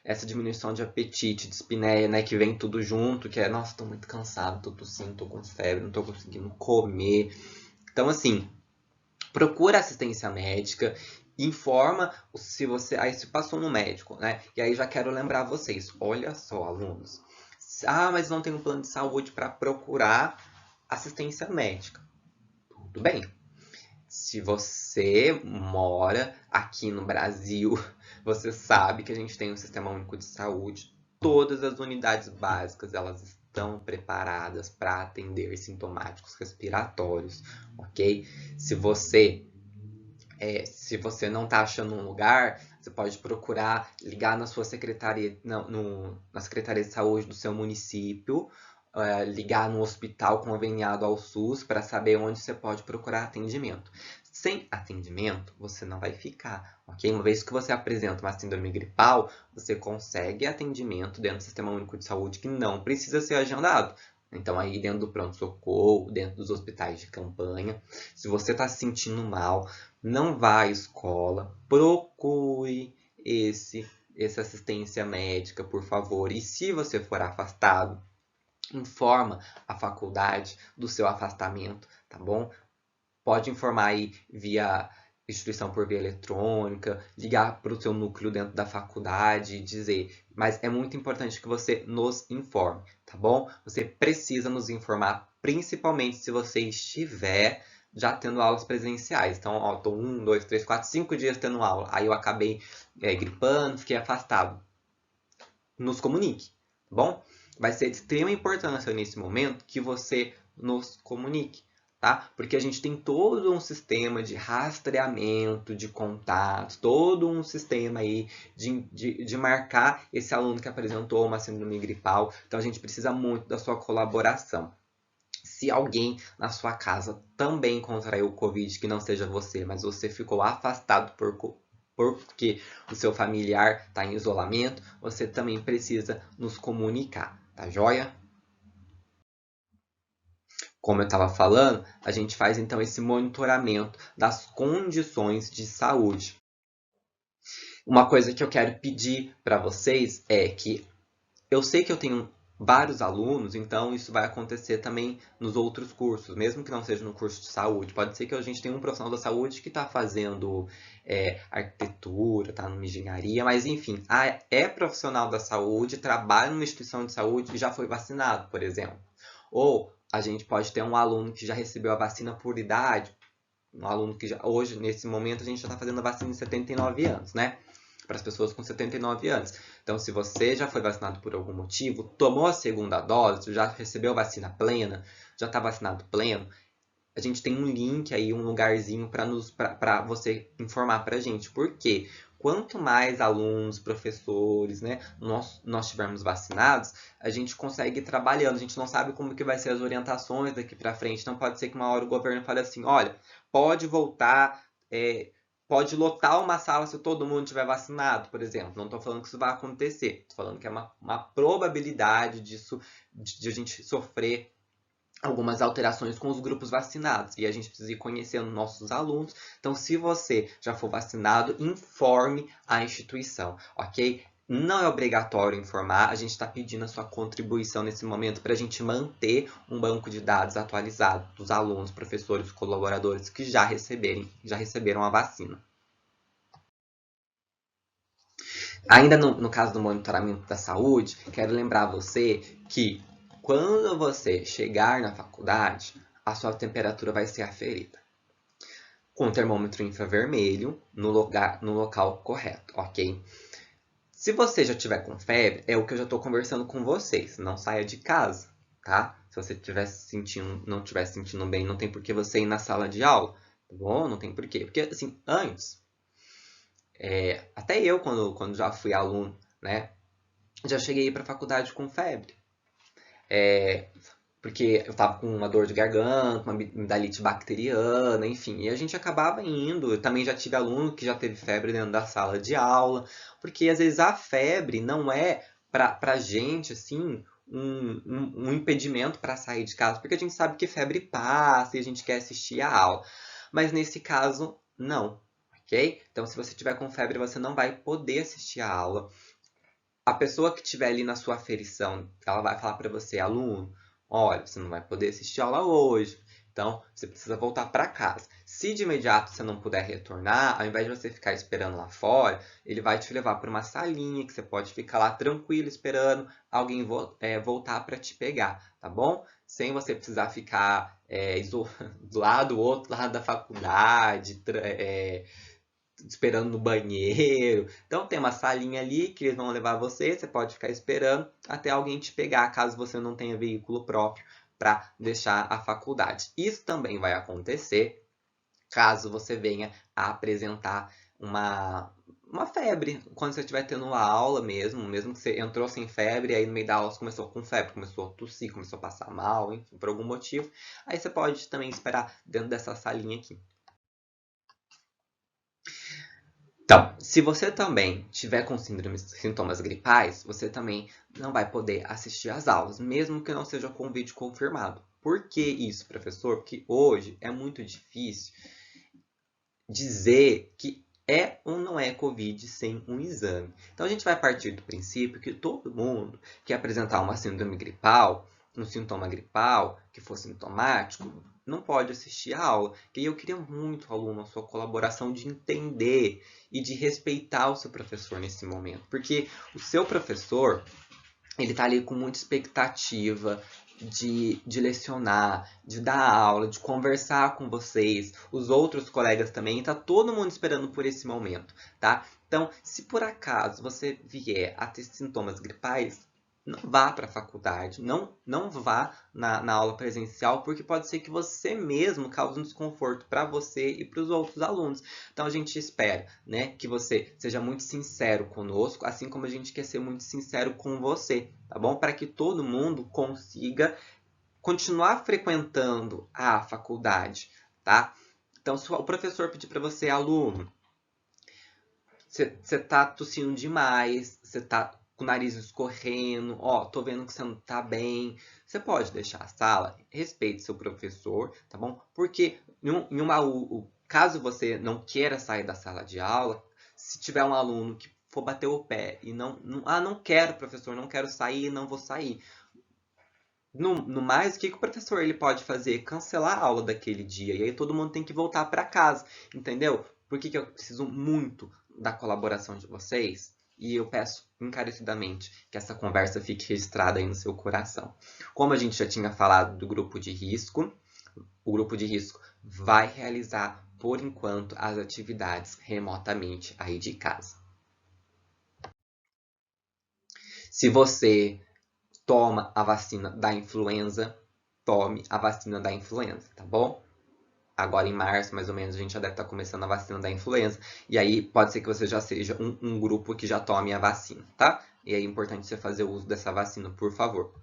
essa diminuição de apetite, dispneia, né, que vem tudo junto, que é, nossa, tô muito cansado, tô tossindo, tô com febre, não tô conseguindo comer. Então, assim, procura assistência médica, informa se você, aí se passou no médico, né? E aí já quero lembrar vocês, olha só, alunos. Ah, mas não tem um plano de saúde para procurar assistência médica. Tudo bem. Se você mora aqui no Brasil, você sabe que a gente tem um sistema único de saúde. Todas as unidades básicas, elas estão preparadas para atender sintomáticos respiratórios, ok? Se você não está achando um lugar, você pode procurar ligar na sua secretaria, na Secretaria de Saúde do seu município, ligar no hospital conveniado ao SUS para saber onde você pode procurar atendimento. Sem atendimento, você não vai ficar, ok? Uma vez que você apresenta uma síndrome gripal, você consegue atendimento dentro do Sistema Único de Saúde que não precisa ser agendado. Então, aí dentro do pronto-socorro, dentro dos hospitais de campanha, se você está se sentindo mal, não vá à escola, procure essa assistência médica, por favor. E se você for afastado, informa a faculdade do seu afastamento, tá bom? Pode informar aí via instituição por via eletrônica, ligar para o seu núcleo dentro da faculdade e dizer. Mas é muito importante que você nos informe, tá bom? Você precisa nos informar, principalmente se você estiver já tendo aulas presenciais. Então, ó, tô 1, 2, 3, 4, 5 dias tendo aula. Aí eu acabei gripando, fiquei afastado. Nos comunique, tá bom? Vai ser de extrema importância nesse momento que você nos comunique, tá? Porque a gente tem todo um sistema de rastreamento de contatos, todo um sistema aí de marcar esse aluno que apresentou uma síndrome gripal. Então, a gente precisa muito da sua colaboração. Se alguém na sua casa também contraiu o Covid, que não seja você, mas você ficou afastado porque o seu familiar está em isolamento, você também precisa nos comunicar, tá joia? Como eu estava falando, a gente faz então esse monitoramento das condições de saúde. Uma coisa que eu quero pedir para vocês é que eu sei que eu tenho vários alunos, então isso vai acontecer também nos outros cursos, mesmo que não seja no curso de saúde. Pode ser que a gente tenha um profissional da saúde que está fazendo arquitetura, está numa engenharia, mas enfim, é profissional da saúde, trabalha numa instituição de saúde e já foi vacinado, por exemplo. Ou a gente pode ter um aluno que já recebeu a vacina por idade, um aluno que hoje, nesse momento, a gente já está fazendo a vacina em 79 anos, né? Para as pessoas com 79 anos. Então, se você já foi vacinado por algum motivo, tomou a segunda dose, já recebeu a vacina plena, já está vacinado pleno, a gente tem um link aí, um lugarzinho para você informar para a gente. Por quê? Quanto mais alunos, professores, né, nós tivermos vacinados, a gente consegue ir trabalhando. A gente não sabe como que vai ser as orientações daqui para frente. Então, pode ser que uma hora o governo fale assim, olha, pode voltar, pode lotar uma sala se todo mundo tiver vacinado, por exemplo. Não estou falando que isso vai acontecer. Estou falando que é uma probabilidade disso, de a gente sofrer algumas alterações com os grupos vacinados. E a gente precisa ir conhecendo nossos alunos. Então, se você já for vacinado, informe a instituição, ok? Não é obrigatório informar, a gente está pedindo a sua contribuição nesse momento para a gente manter um banco de dados atualizado dos alunos, professores, colaboradores que já receberam a vacina. Ainda no caso do monitoramento da saúde, quero lembrar você que quando você chegar na faculdade, a sua temperatura vai ser aferida com o termômetro infravermelho no local correto, ok? Se você já tiver com febre, é o que eu já estou conversando com vocês. Não saia de casa, tá? Se você não estiver se sentindo bem, não tem por que você ir na sala de aula, tá bom? Não tem por quê. Porque, assim, antes, Até eu, quando já fui aluno, né, já cheguei para a faculdade com febre. Porque eu estava com uma dor de garganta, uma amidalite bacteriana, enfim. E a gente acabava indo. Eu também já tive aluno que já teve febre dentro da sala de aula. Porque às vezes a febre não é pra gente, assim, um impedimento para sair de casa. Porque a gente sabe que febre passa e a gente quer assistir a aula. Mas nesse caso, não. Ok? Então, se você tiver com febre, você não vai poder assistir a aula. A pessoa que estiver ali na sua aferição, ela vai falar para você, aluno, olha, você não vai poder assistir aula hoje, então você precisa voltar para casa. Se de imediato você não puder retornar, ao invés de você ficar esperando lá fora, ele vai te levar para uma salinha que você pode ficar lá tranquilo esperando alguém voltar para te pegar, tá bom? Sem você precisar ficar do outro lado da faculdade, esperando no banheiro. Então tem uma salinha ali que eles vão levar você, você pode ficar esperando até alguém te pegar, caso você não tenha veículo próprio para deixar a faculdade. Isso também vai acontecer caso você venha a apresentar uma febre, quando você estiver tendo uma aula mesmo que você entrou sem febre, aí no meio da aula você começou com febre, começou a tossir, começou a passar mal, enfim, por algum motivo, aí você pode também esperar dentro dessa salinha aqui. Então, se você também tiver com sintomas gripais, você também não vai poder assistir às aulas, mesmo que não seja com vídeo confirmado. Por que isso, professor? Porque hoje é muito difícil dizer que é ou não é Covid sem um exame. Então, a gente vai partir do princípio que todo mundo que apresentar uma síndrome gripal, um sintoma gripal, que for sintomático, não pode assistir a aula. E eu queria muito, aluno, a sua colaboração de entender e de respeitar o seu professor nesse momento. Porque o seu professor, ele está ali com muita expectativa de lecionar, de dar aula, de conversar com vocês, os outros colegas também, está todo mundo esperando por esse momento, tá? Então, se por acaso você vier a ter sintomas gripais, não vá para a faculdade, não vá na aula presencial, porque pode ser que você mesmo cause um desconforto para você e para os outros alunos. Então a gente espera, né, que você seja muito sincero conosco, assim como a gente quer ser muito sincero com você, tá bom? Para que todo mundo consiga continuar frequentando a faculdade, tá? Então, se o professor pedir para você, aluno, você tá tossindo demais, você tá com o nariz escorrendo, ó, tô vendo que você não tá bem. Você pode deixar a sala, respeite seu professor, tá bom? Porque caso você não queira sair da sala de aula, se tiver um aluno que for bater o pé e não quero, professor, não quero sair, não vou sair. No mais, o que o professor ele pode fazer? Cancelar a aula daquele dia. E aí todo mundo tem que voltar para casa, entendeu? Por que eu preciso muito da colaboração de vocês? E eu peço encarecidamente que essa conversa fique registrada aí no seu coração. Como a gente já tinha falado do grupo de risco, o grupo de risco vai realizar, por enquanto, as atividades remotamente aí de casa. Se você toma a vacina da influenza, tome a vacina da influenza, tá bom? Agora em março, mais ou menos, a gente já deve estar começando a vacina da influenza. E aí pode ser que você já seja um grupo que já tome a vacina, tá? E é importante você fazer o uso dessa vacina, por favor.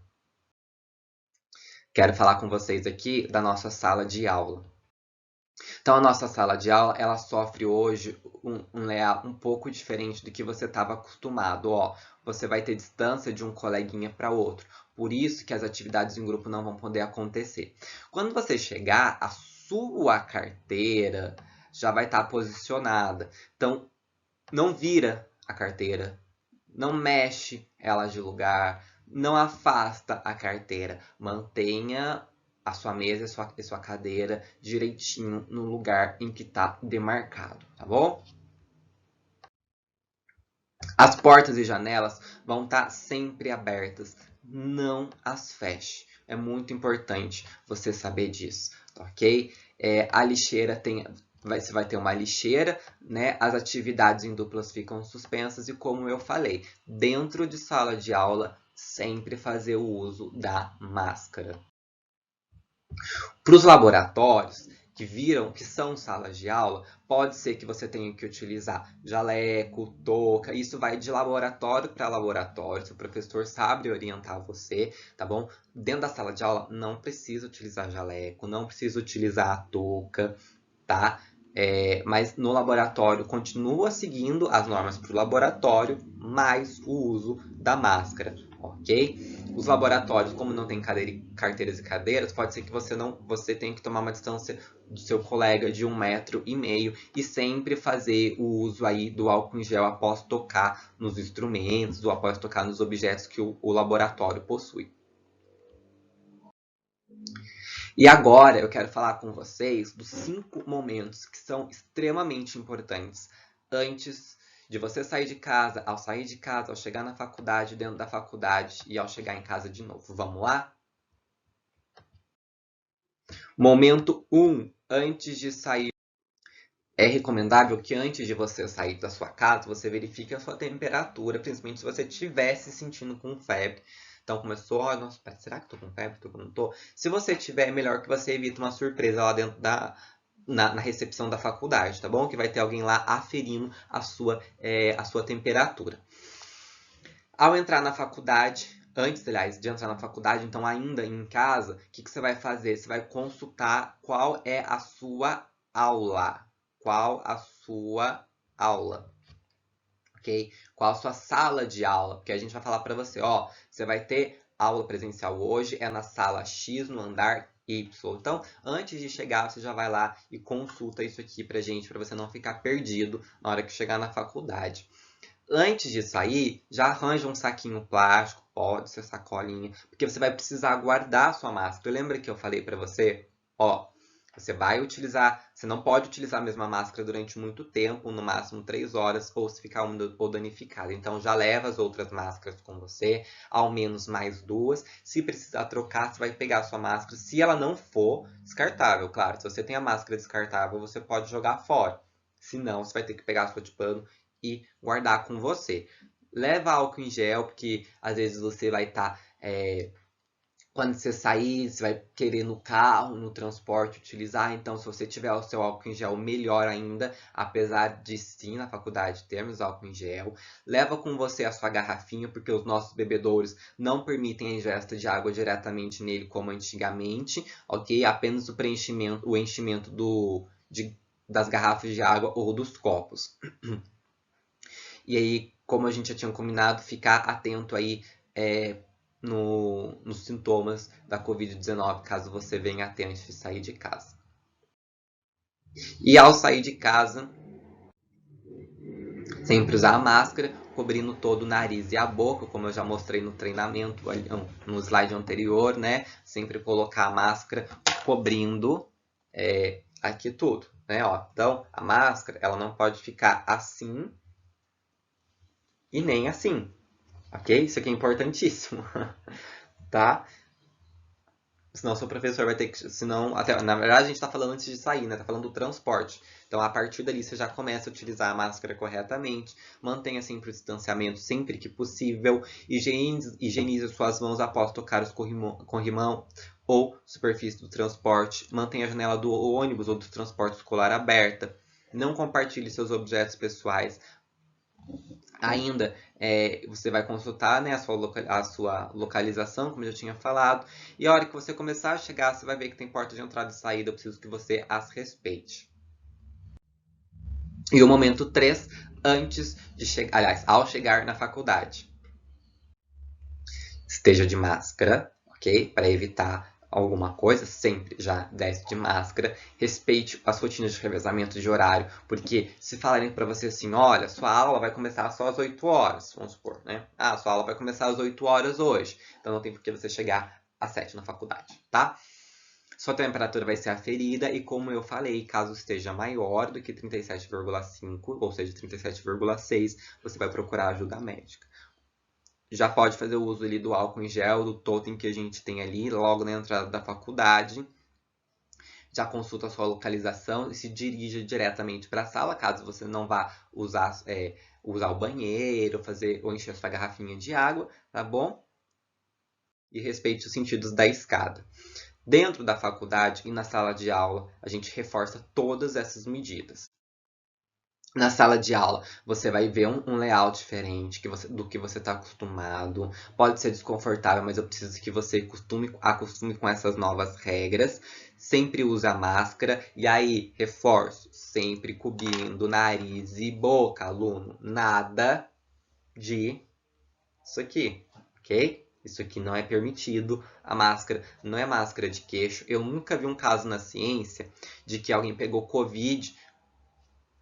Quero falar com vocês aqui da nossa sala de aula. Então, a nossa sala de aula, ela sofre hoje um layout um pouco diferente do que você estava acostumado. Ó, você vai ter distância de um coleguinha para outro. Por isso que as atividades em grupo não vão poder acontecer. Quando você chegar, a sua carteira já vai estar posicionada. Então, não vira a carteira, não mexe ela de lugar, não afasta a carteira. Mantenha a sua mesa e sua cadeira direitinho no lugar em que está demarcado, tá bom? As portas e janelas vão estar sempre abertas, não as feche. É muito importante você saber disso, ok? A lixeira você vai ter uma lixeira, né? As atividades em duplas ficam suspensas e, como eu falei, dentro de sala de aula, sempre fazer o uso da máscara. Para os laboratórios, que viram que são salas de aula, pode ser que você tenha que utilizar jaleco, touca, isso vai de laboratório para laboratório, se o professor sabe orientar você, tá bom? Dentro da sala de aula não precisa utilizar jaleco, não precisa utilizar a touca, tá? Mas no laboratório continua seguindo as normas para o laboratório, mais o uso da máscara, ok? Os laboratórios, como não tem carteiras e cadeiras, pode ser que você tenha que tomar uma distância do seu colega de 1,5 m e sempre fazer o uso aí do álcool em gel após tocar nos instrumentos ou após tocar nos objetos que o laboratório possui. E agora eu quero falar com vocês dos 5 momentos que são extremamente importantes antes de você sair de casa, ao sair de casa, ao chegar na faculdade, dentro da faculdade e ao chegar em casa de novo. Vamos lá? Momento 1. Antes de sair. É recomendável que antes de você sair da sua casa, você verifique a sua temperatura, principalmente se você estiver se sentindo com febre. Então começou, nossa, será que estou com febre? Não estou? Se você tiver, é melhor que você evite uma surpresa lá dentro na recepção da faculdade, tá bom? Que vai ter alguém lá aferindo a sua temperatura. Ao entrar na faculdade, antes, aliás, de entrar na faculdade, então ainda em casa, o que você vai fazer? Você vai consultar qual é a sua aula. Qual a sua aula? Ok? Qual a sua sala de aula? Porque a gente vai falar para você, ó, você vai ter aula presencial hoje, é na sala X, no andar Y. Então, antes de chegar, você já vai lá e consulta isso aqui pra gente, para você não ficar perdido na hora que chegar na faculdade. Antes de sair, já arranja um saquinho plástico, pode ser sacolinha, porque você vai precisar guardar a sua máscara. Lembra que eu falei para você? Ó, você não pode utilizar a mesma máscara durante muito tempo, no máximo 3 horas, ou se ficar úmida ou danificada. Então já leva as outras máscaras com você, ao menos mais 2. Se precisar trocar, você vai pegar a sua máscara. Se ela não for descartável, claro, se você tem a máscara descartável, você pode jogar fora. Se não, você vai ter que pegar a sua de pano e guardar com você. Leva álcool em gel, porque às vezes você vai estar... quando você sair, você vai querer no carro, no transporte utilizar. Então, se você tiver o seu álcool em gel, melhor ainda. Apesar de sim, na faculdade termos álcool em gel. Leva com você a sua garrafinha, porque os nossos bebedouros não permitem a ingesta de água diretamente nele como antigamente, ok? Apenas o enchimento das garrafas de água ou dos copos. E aí, como a gente já tinha combinado, ficar atento aí nos sintomas da Covid-19, caso você venha a ter antes de sair de casa. E ao sair de casa, sempre usar a máscara, cobrindo todo o nariz e a boca, como eu já mostrei no treinamento, no slide anterior, né? Sempre colocar a máscara cobrindo aqui tudo, né? Ó, então, a máscara, ela não pode ficar assim e nem assim, ok? Isso aqui é importantíssimo, tá? Senão seu professor vai ter que... na verdade, a gente está falando antes de sair, né? Tá falando do transporte. Então, a partir dali, você já começa a utilizar a máscara corretamente. Mantenha sempre o distanciamento sempre que possível. Higienize suas mãos após tocar os corrimão ou superfície do transporte. Mantenha a janela do ônibus ou do transporte escolar aberta. Não compartilhe seus objetos pessoais. Ainda, você vai consultar, né, a sua localização, como eu já tinha falado. E a hora que você começar a chegar, você vai ver que tem porta de entrada e saída. Eu preciso que você as respeite. E o momento 3, antes de chegar, aliás, ao chegar na faculdade. Esteja de máscara, ok? Para evitar alguma coisa, sempre já desce de máscara. Respeite as rotinas de revezamento de horário, porque se falarem para você assim, olha, sua aula vai começar só às 8 horas, vamos supor, né? Ah, sua aula vai começar às 8 horas hoje, então não tem por que você chegar às 7 na faculdade, tá? Sua temperatura vai ser aferida e, como eu falei, caso esteja maior do que 37,5, ou seja, 37,6, você vai procurar ajuda médica. Já pode fazer o uso ali do álcool em gel, do totem que a gente tem ali, logo na entrada da faculdade. Já consulta a sua localização e se dirija diretamente para a sala, caso você não vá usar o banheiro, ou encher a sua garrafinha de água, tá bom? E respeite os sentidos da escada. Dentro da faculdade e na sala de aula, a gente reforça todas essas medidas. Na sala de aula, você vai ver um layout diferente do que você está acostumado. Pode ser desconfortável, mas eu preciso que você acostume com essas novas regras. Sempre usa máscara. E aí, reforço, sempre cobrindo nariz e boca, aluno. Nada de isso aqui, ok? Isso aqui não é permitido. A máscara não é máscara de queixo. Eu nunca vi um caso na ciência de que alguém pegou Covid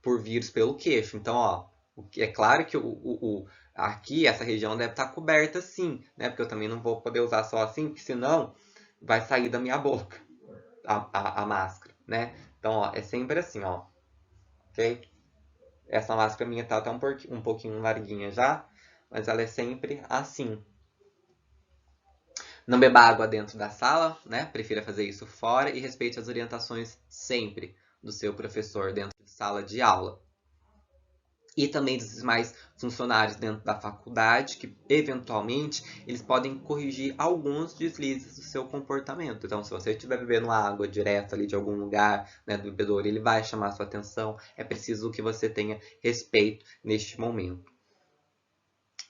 por vírus pelo queixo. Então, ó, é claro que aqui, essa região deve estar coberta sim, né? Porque eu também não vou poder usar só assim, porque senão vai sair da minha boca a máscara, né? Então, ó, é sempre assim, ó, ok? Essa máscara minha tá até um pouquinho larguinha já, mas ela é sempre assim. Não beba água dentro da sala, né? Prefira fazer isso fora e respeite as orientações sempre do seu professor dentro de sala de aula. E também dos demais funcionários dentro da faculdade, que eventualmente eles podem corrigir alguns deslizes do seu comportamento. Então, se você estiver bebendo água direto ali de algum lugar, né, do bebedouro, ele vai chamar a sua atenção. É preciso que você tenha respeito neste momento.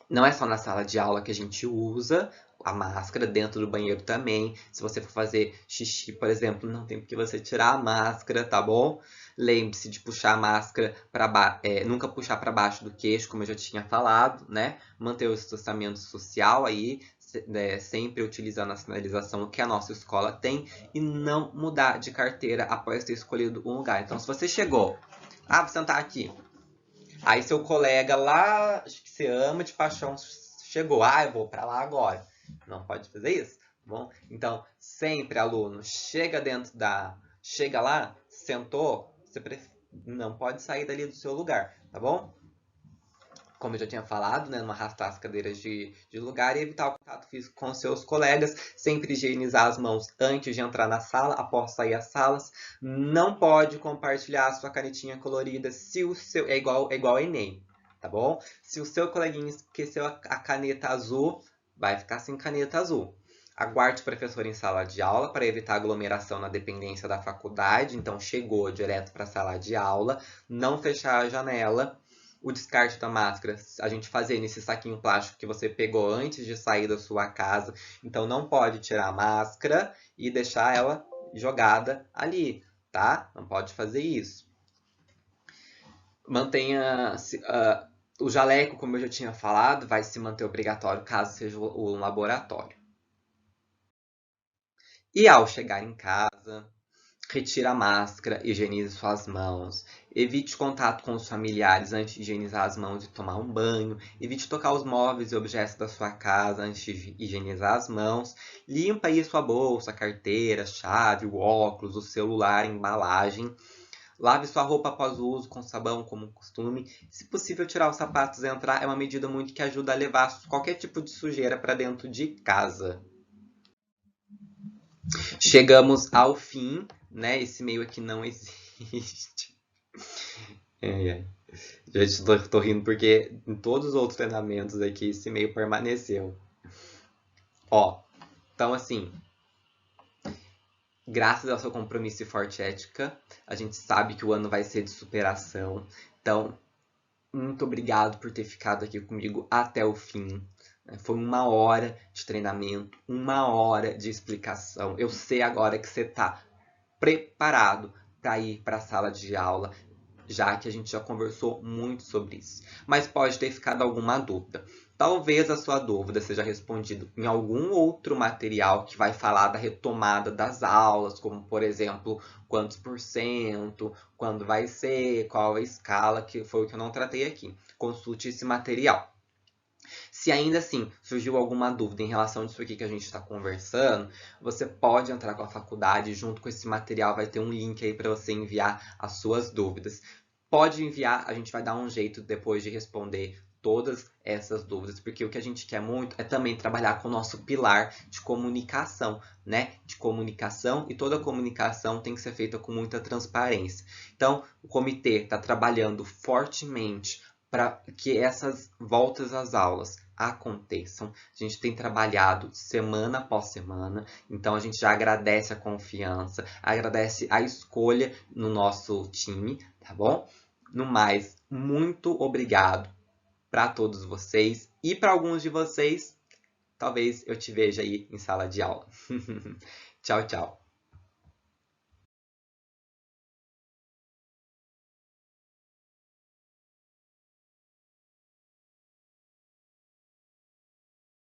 Não é só na sala de aula que a gente usa a máscara, dentro do banheiro também. Se você for fazer xixi, por exemplo, não tem por que você tirar a máscara, tá bom? Lembre-se de puxar a máscara para baixo, nunca puxar para baixo do queixo, como eu já tinha falado, né? Manter o distanciamento social aí, sempre utilizando a sinalização que a nossa escola tem e não mudar de carteira após ter escolhido um lugar. Então, se você chegou, vou sentar aqui. Aí seu colega lá, que você ama de paixão, chegou. Eu vou para lá agora. Não pode fazer isso, tá bom? Então, sempre, aluno, chega lá, sentou, não pode sair dali do seu lugar, tá bom? Como eu já tinha falado, né, não arrastar as cadeiras de lugar e evitar o contato físico com seus colegas, sempre higienizar as mãos antes de entrar na sala, após sair das salas. Não pode compartilhar a sua canetinha colorida se o seu é igual Enem, tá bom? Se o seu coleguinha esqueceu a caneta azul, vai ficar sem caneta azul. Aguarde o professor em sala de aula para evitar aglomeração na dependência da faculdade. Então, chegou direto para a sala de aula. Não fechar a janela. O descarte da máscara, a gente fazer nesse saquinho plástico que você pegou antes de sair da sua casa. Então, não pode tirar a máscara e deixar ela jogada ali, tá? Não pode fazer isso. Mantenha o jaleco, como eu já tinha falado, vai se manter obrigatório caso seja um laboratório. E ao chegar em casa, retire a máscara, higienize suas mãos. Evite contato com os familiares antes de higienizar as mãos e tomar um banho. Evite tocar os móveis e objetos da sua casa antes de higienizar as mãos. Limpa aí sua bolsa, carteira, chave, o óculos, o celular, a embalagem. Lave sua roupa após o uso com sabão, como costume. Se possível, tirar os sapatos e entrar é uma medida muito que ajuda a levar qualquer tipo de sujeira para dentro de casa. Chegamos ao fim, né? Esse meio aqui não existe. Já tô rindo porque em todos os outros treinamentos aqui esse meio permaneceu. Então assim, graças ao seu compromisso e forte ética, a gente sabe que o ano vai ser de superação. Então, muito obrigado por ter ficado aqui comigo até o fim. Foi 1 hora de treinamento, 1 hora de explicação. Eu sei agora que você está preparado para ir para a sala de aula, já que a gente já conversou muito sobre isso. Mas pode ter ficado alguma dúvida. Talvez a sua dúvida seja respondida em algum outro material que vai falar da retomada das aulas, como, por exemplo, quantos por cento, quando vai ser, qual a escala, que foi o que eu não tratei aqui. Consulte esse material. Se ainda assim surgiu alguma dúvida em relação a isso aqui que a gente está conversando, você pode entrar com a faculdade, junto com esse material vai ter um link aí para você enviar as suas dúvidas. Pode enviar, a gente vai dar um jeito depois de responder todas essas dúvidas, porque o que a gente quer muito é também trabalhar com o nosso pilar de comunicação, né? De comunicação, e toda comunicação tem que ser feita com muita transparência. Então, o comitê está trabalhando fortemente para que essas voltas às aulas aconteçam. A gente tem trabalhado semana após semana, então a gente já agradece a confiança, agradece a escolha no nosso time, tá bom? No mais, muito obrigado para todos vocês e para alguns de vocês, talvez eu te veja aí em sala de aula. Tchau, tchau.